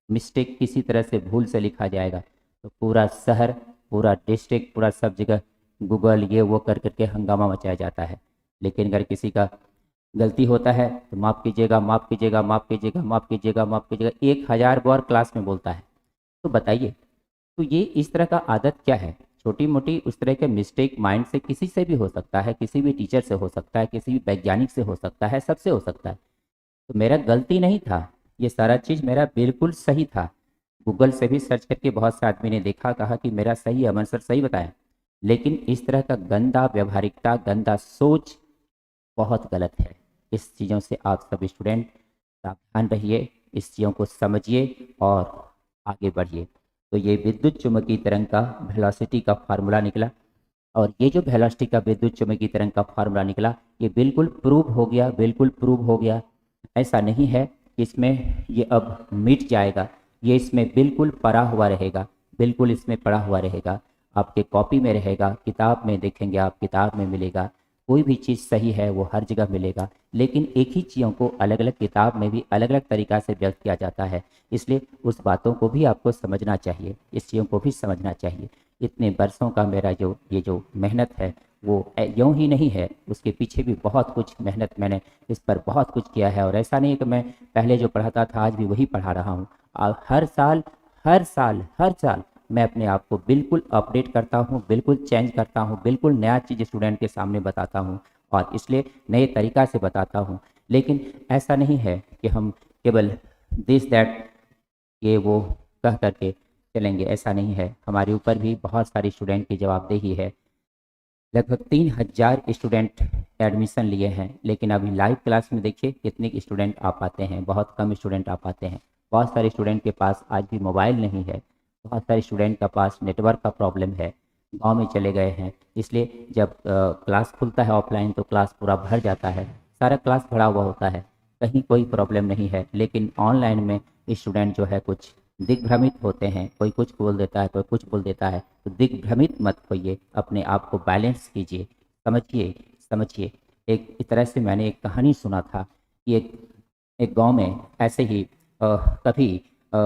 मिस्टेक किसी तरह से भूल से लिखा जाएगा तो पूरा शहर, पूरा डिस्ट्रिक्ट, पूरा सब जगह गूगल ये वो कर करके हंगामा मचाया जाता है। लेकिन अगर किसी का गलती होता है तो माफ़ कीजिएगा, माफ़ कीजिएगा, माफ़ कीजिएगा, माफ़ कीजिएगा, माफ़ कीजिएगा, 1000 बार क्लास में बोलता है। तो बताइए, तो ये इस तरह का आदत क्या है। छोटी मोटी उस तरह के मिस्टेक माइंड से किसी से भी हो सकता है, किसी भी टीचर से हो सकता है, किसी भी वैज्ञानिक से हो सकता है, सबसे हो सकता है। तो मेरा गलती नहीं था, ये सारा चीज़ मेरा बिल्कुल सही था। गूगल से भी सर्च करके बहुत से आदमी ने देखा, कहा कि मेरा सही है, अमन सर सही बताया। लेकिन इस तरह का गंदा व्यवहारिकता, गंदा सोच बहुत गलत है। इस चीज़ों से आप सभी स्टूडेंट सावधान रहिए, इस चीज़ों को समझिए और आगे बढ़िए। तो ये विद्युत चुम्बकीय तरंग का वेलोसिटी का फार्मूला निकला, और ये जो वेलोसिटी का विद्युत चुम्बकीय तरंग का फार्मूला निकला, ये बिल्कुल प्रूव हो गया, बिल्कुल प्रूव हो गया। ऐसा नहीं है कि इसमें ये अब मिट जाएगा, ये इसमें बिल्कुल पड़ा हुआ रहेगा, बिल्कुल इसमें पड़ा हुआ रहेगा। आपके कॉपी में रहेगा, किताब में देखेंगे आप, किताब में मिलेगा। कोई भी चीज़ सही है वो हर जगह मिलेगा, लेकिन एक ही चीज़ों को अलग अलग किताब में भी अलग अलग तरीक़ा से व्यक्त किया जाता है। इसलिए उस बातों को भी आपको समझना चाहिए, इस चीज़ों को भी समझना चाहिए। इतने बरसों का मेरा जो ये जो मेहनत है वो यूँ ही नहीं है, उसके पीछे भी बहुत कुछ मेहनत, मैंने इस पर बहुत कुछ किया है। और ऐसा नहीं है कि मैं पहले जो पढ़ाता था आज भी वही पढ़ा रहा हूँ। हर साल, हर साल मैं अपने आप को बिल्कुल अपडेट करता हूँ, बिल्कुल चेंज करता हूँ, बिल्कुल नया चीज़ स्टूडेंट के सामने बताता हूँ, और इसलिए नए तरीक़ा से बताता हूँ। लेकिन ऐसा नहीं है कि हम केवल दिस दैट ये वो कह करके चलेंगे, ऐसा नहीं है। हमारे ऊपर भी बहुत सारी स्टूडेंट की जवाबदेही है। लगभग 3000 स्टूडेंट एडमिशन लिए हैं, लेकिन अभी लाइव क्लास में देखिए कितने स्टूडेंट आ पाते हैं, बहुत कम स्टूडेंट आ पाते हैं। बहुत सारे स्टूडेंट के पास आज भी मोबाइल नहीं है, बहुत सारे स्टूडेंट का पास नेटवर्क का प्रॉब्लम है, गांव में चले गए हैं। इसलिए जब क्लास खुलता है ऑफलाइन तो क्लास पूरा भर जाता है, सारा क्लास भरा हुआ होता है, कहीं कोई प्रॉब्लम नहीं है। लेकिन ऑनलाइन में स्टूडेंट जो है कुछ दिग्भ्रमित होते हैं, कोई कुछ बोल देता है, कोई कुछ बोल देता है। तो दिग्भ्रमित मत होइए, अपने आप को बैलेंस कीजिए, समझिए, समझिए। एक इस तरह से मैंने एक कहानी सुना था कि एक एक गांव में ऐसे ही कभी अ,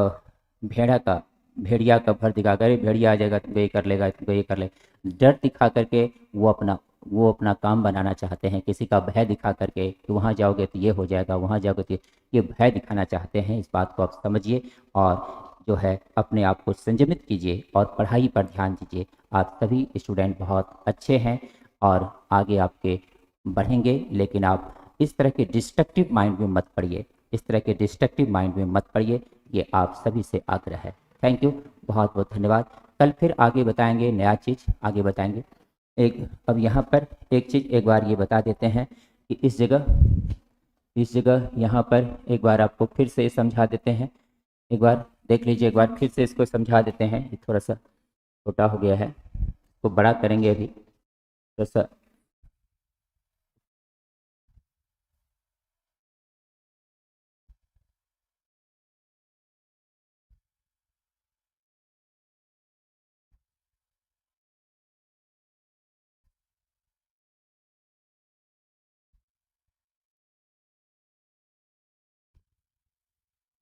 भेड़ा का भेड़िया का भर दिखा कर, भेड़िया आ जाएगा तुमको ये कर लेगा, तुमको ये कर लेगा, डर दिखा करके वो अपना काम बनाना चाहते हैं। किसी का भय दिखा करके कि वहाँ जाओगे तो ये हो जाएगा, वहाँ जाओगे तो ये भय दिखाना चाहते हैं। इस बात को आप समझिए और जो है अपने आप को संयमित कीजिए और पढ़ाई पर ध्यान दीजिए। आप सभी स्टूडेंट बहुत अच्छे हैं और आगे आपके बढ़ेंगे, लेकिन आप इस तरह के डिस्ट्रक्टिव माइंड में मत पड़िए, इस तरह के डिस्ट्रक्टिव माइंड में मत पड़िए। ये आप सभी से आग्रह है। थैंक यू, बहुत बहुत धन्यवाद। कल फिर आगे बताएंगे, नया चीज़ आगे बताएंगे। एक अब यहाँ पर एक चीज़ एक बार ये बता देते हैं कि इस जगह यहाँ पर एक बार आपको फिर से समझा देते हैं। एक बार देख लीजिए, एक बार फिर से इसको समझा देते हैं। ये थोड़ा सा छोटा हो गया है, तो बड़ा करेंगे अभी थोड़ा सा।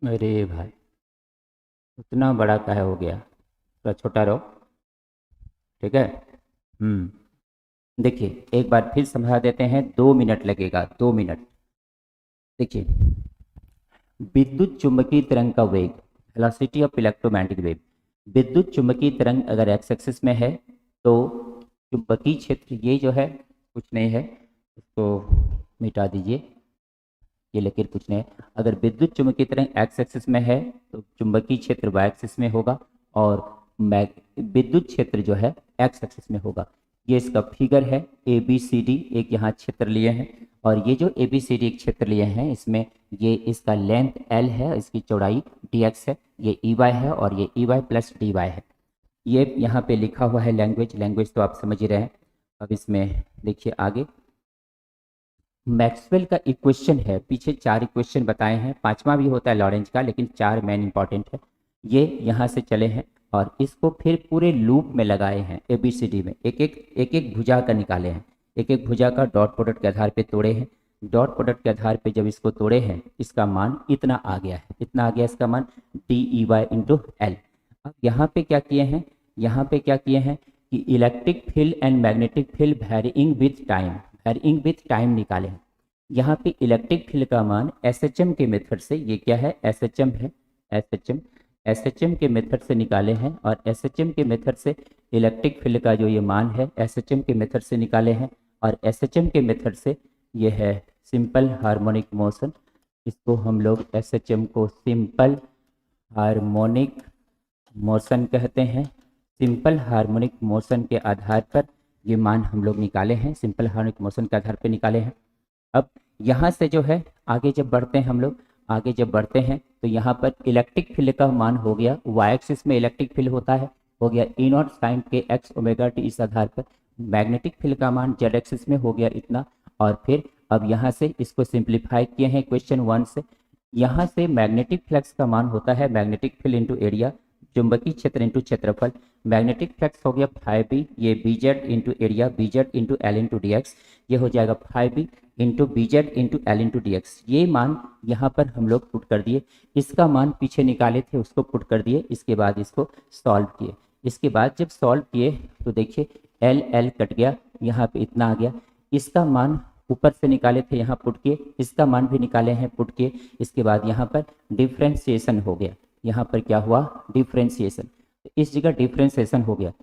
अरे भाई, उतना बड़ा काहे हो गया, थोड़ा छोटा रहो। ठीक है। देखिए एक बार फिर समझा देते हैं, 2 मिनट लगेगा, 2 मिनट। देखिए, विद्युत चुम्बकीय तरंग का वेग, वेलोसिटी ऑफ इलेक्ट्रोमैग्नेटिक वेव। विद्युत चुम्बकीय तरंग अगर एक्स एक्सिस में है तो चुंबकीय क्षेत्र ये जो है कुछ नहीं है, इसको मिटा दीजिए, ये लेकर कुछ नहीं है। अगर विद्युत चुम्बकीय तरंग एक्स एक्सिस में है तो चुंबकीय क्षेत्र वाई एक्सिस में होगा, और विद्युत क्षेत्र जो है एक्स एक्सिस में होगा। ये इसका फिगर है, ए बी सी डी एक यहाँ क्षेत्र लिए हैं, और ये जो ए बी सी डी एक क्षेत्र लिए हैं इसमें ये इसका लेंथ एल है, इसकी चौड़ाई डी एक्स है, ये ई वाई है, और ये E Y plus D Y है। ये यहाँ पे लिखा हुआ है लैंग्वेज, लैंग्वेज तो आप समझ ही रहे हैं। अब इसमें देखिए आगे, मैक्सवेल का इक्वेशन है, पीछे 4 इक्वेशन बताए हैं, 5वां भी होता है लॉरेंज का, लेकिन 4 मेन इंपॉर्टेंट है। ये यहाँ से चले हैं और इसको फिर पूरे लूप में लगाए हैं, ABCD में एक एक भुजा का निकाले हैं, एक एक भुजा का डॉट प्रोडक्ट के आधार पे तोड़े हैं। डॉट प्रोडक्ट के आधार पे जब इसको तोड़े हैं, इसका मान इतना आ गया है, इतना आ गया इसका मान DEY इंटू एल। अब यहाँ पे क्या किए हैं, यहाँ पे क्या किए हैं कि electric field and magnetic field varying with time, varying with time निकाले हैं। यहाँ पे इलेक्ट्रिक फील्ड का मान SHM के मेथड से, ये क्या है SHM है, SHM के मेथड से निकाले हैं, और SHM के मेथड से इलेक्ट्रिक फील्ड का जो ये मान है SHM के मेथड से निकाले हैं, और SHM के मेथड से ये है सिंपल हार्मोनिक मोशन। इसको हम लोग SHM को सिंपल हार्मोनिक मोशन कहते हैं। सिंपल हार्मोनिक मोशन के आधार पर ये मान हम लोग निकाले हैं, सिंपल हार्मोनिक मोशन के आधार पर निकाले हैं। अब यहाँ से जो है आगे जब बढ़ते हैं हम लोग, आगे जब बढ़ते हैं तो यहाँ पर इलेक्ट्रिक फील्ड का मान हो गया, वाई एक्सिस में इलेक्ट्रिक फील्ड होता है, हो गया ई not sign K x omega T. इस आधार पर मैग्नेटिक फील्ड का मान जेड एक्सिस में हो गया इतना। और फिर अब यहाँ से इसको सिंप्लीफाई किए हैं क्वेश्चन 1 से। यहाँ से मैग्नेटिक फ्लक्स का मान होता है मैग्नेटिक फील्ड इंटू एरिया, चुंबकीय क्षेत्र इंटू क्षेत्रफल। मैग्नेटिक फ्लक्स हो गया 5b, ये bz into area, bz into L into D x, ये हो जाएगा 5b into bz into L into D x. ये मान यहाँ पर हम लोग पुट कर दिए, इसका मान पीछे निकाले थे उसको पुट कर दिए, इसके बाद इसको सॉल्व किए। इसके बाद जब सॉल्व किए तो देखिए एल एल कट गया, यहाँ पे इतना आ गया। इसका मान ऊपर से निकाले थे, यहाँ पुट किए, इसका मान भी निकाले हैं पुट किए। इसके बाद यहाँ पर डिफ्रेंशिएशन हो गया, यहाँ पर क्या हुआ डिफ्रेंशिएशन, इस जगह डिफ्रेंशिएशन हो गया,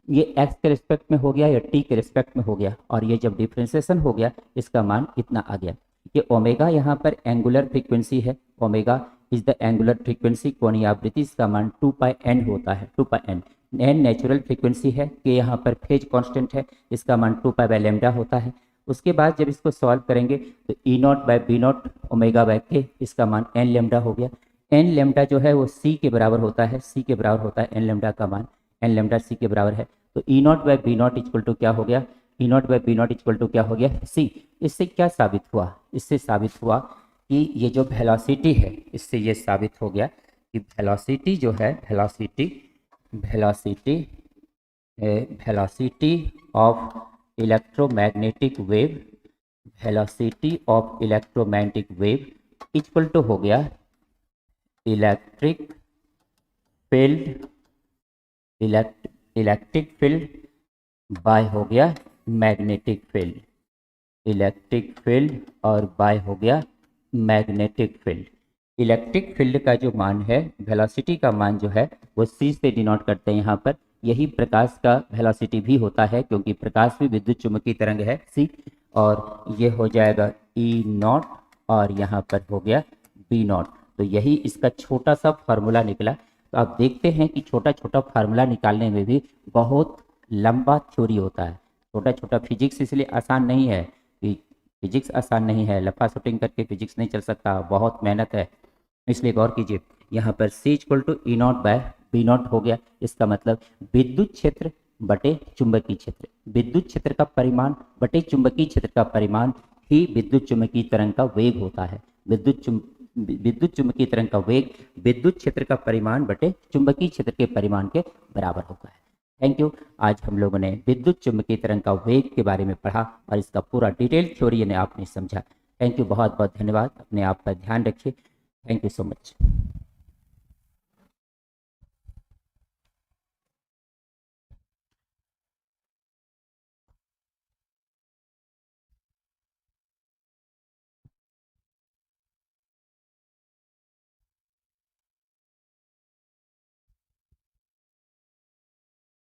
ये एक्स के रिस्पेक्ट में हो गया या टी के रिस्पेक्ट में हो गया, और ये जब डिफ्रेंशिएशन हो गया इसका मान इतना आ गया। ये ओमेगा यहाँ पर एंगुलर फ्रीक्वेंसी है, omega is the angular frequency, कोणीय आवृत्ति, इसका मान 2πn होता है, 2πn। एन नेचुरल फ्रीक्वेंसी है कि यहाँ पर फेज कांस्टेंट है, इसका मान 2π/λ होता है। उसके बाद जब इसको सॉल्व करेंगे तो E0/B0 ओमेगा बाय के, इसका मान n हो गया। एन लेमडा जो है वो सी के बराबर होता है, सी के बराबर होता है एन लेमडा का मान, एन लेमडा सी के बराबर है। तो E0/B0 इक्वल टू क्या हो गया, E0/B0 इक्वल टू क्या हो गया सी। इससे क्या साबित हुआ, इससे साबित हुआ कि ये जो वेलोसिटी है, इससे ये साबित हो गया कि वेलोसिटी जो है, velocity of electromagnetic wave, velocity of electromagnetic wave equal to हो गया इलेक्ट्रिक फील्ड बाय हो गया मैग्नेटिक फील्ड, इलेक्ट्रिक फील्ड और बाय हो गया मैग्नेटिक फील्ड। इलेक्ट्रिक फील्ड का जो मान है, वेलोसिटी का मान जो है वो सी से डिनोट करते हैं यहाँ पर। यही प्रकाश का वेलोसिटी भी होता है, क्योंकि प्रकाश भी विद्युत चुम्बकीय तरंग है सी, और ये हो जाएगा E0 और यहाँ पर हो गया B0। तो यही इसका छोटा सा फार्मूला निकला। तो आप देखते हैं कि छोटा छोटा फार्मूला निकालने में भी बहुत लंबा थ्योरी होता है, छोटा छोटा फिजिक्स इसलिए आसान नहीं है, फिजिक्स आसान नहीं है, लफा शूटिंग करके फिजिक्स नहीं चल सकता, बहुत मेहनत है, इसलिए गौर कीजिए। यहाँ पर C = E0/B0 हो गया, इसका मतलब विद्युत क्षेत्र बटे चुंबकीय क्षेत्र, विद्युत क्षेत्र का परिमाण बटे चुंबकीय क्षेत्र का परिमाण ही विद्युत चुंबकीय तरंग का वेग होता है। विद्युत चुंबकीय तरंग का वेग विद्युत क्षेत्र का परिमाण बटे चुंबकीय क्षेत्र के परिमाण के बराबर होता है। Thank you. आज हम लोगों ने विद्युत चुंबकीय तरंग का वेग के बारे में पढ़ा और इसका पूरा डिटेल थ्योरी ने आपने समझा। थैंक यू, बहुत बहुत धन्यवाद। अपने आप का ध्यान रखिए। Thank you so much.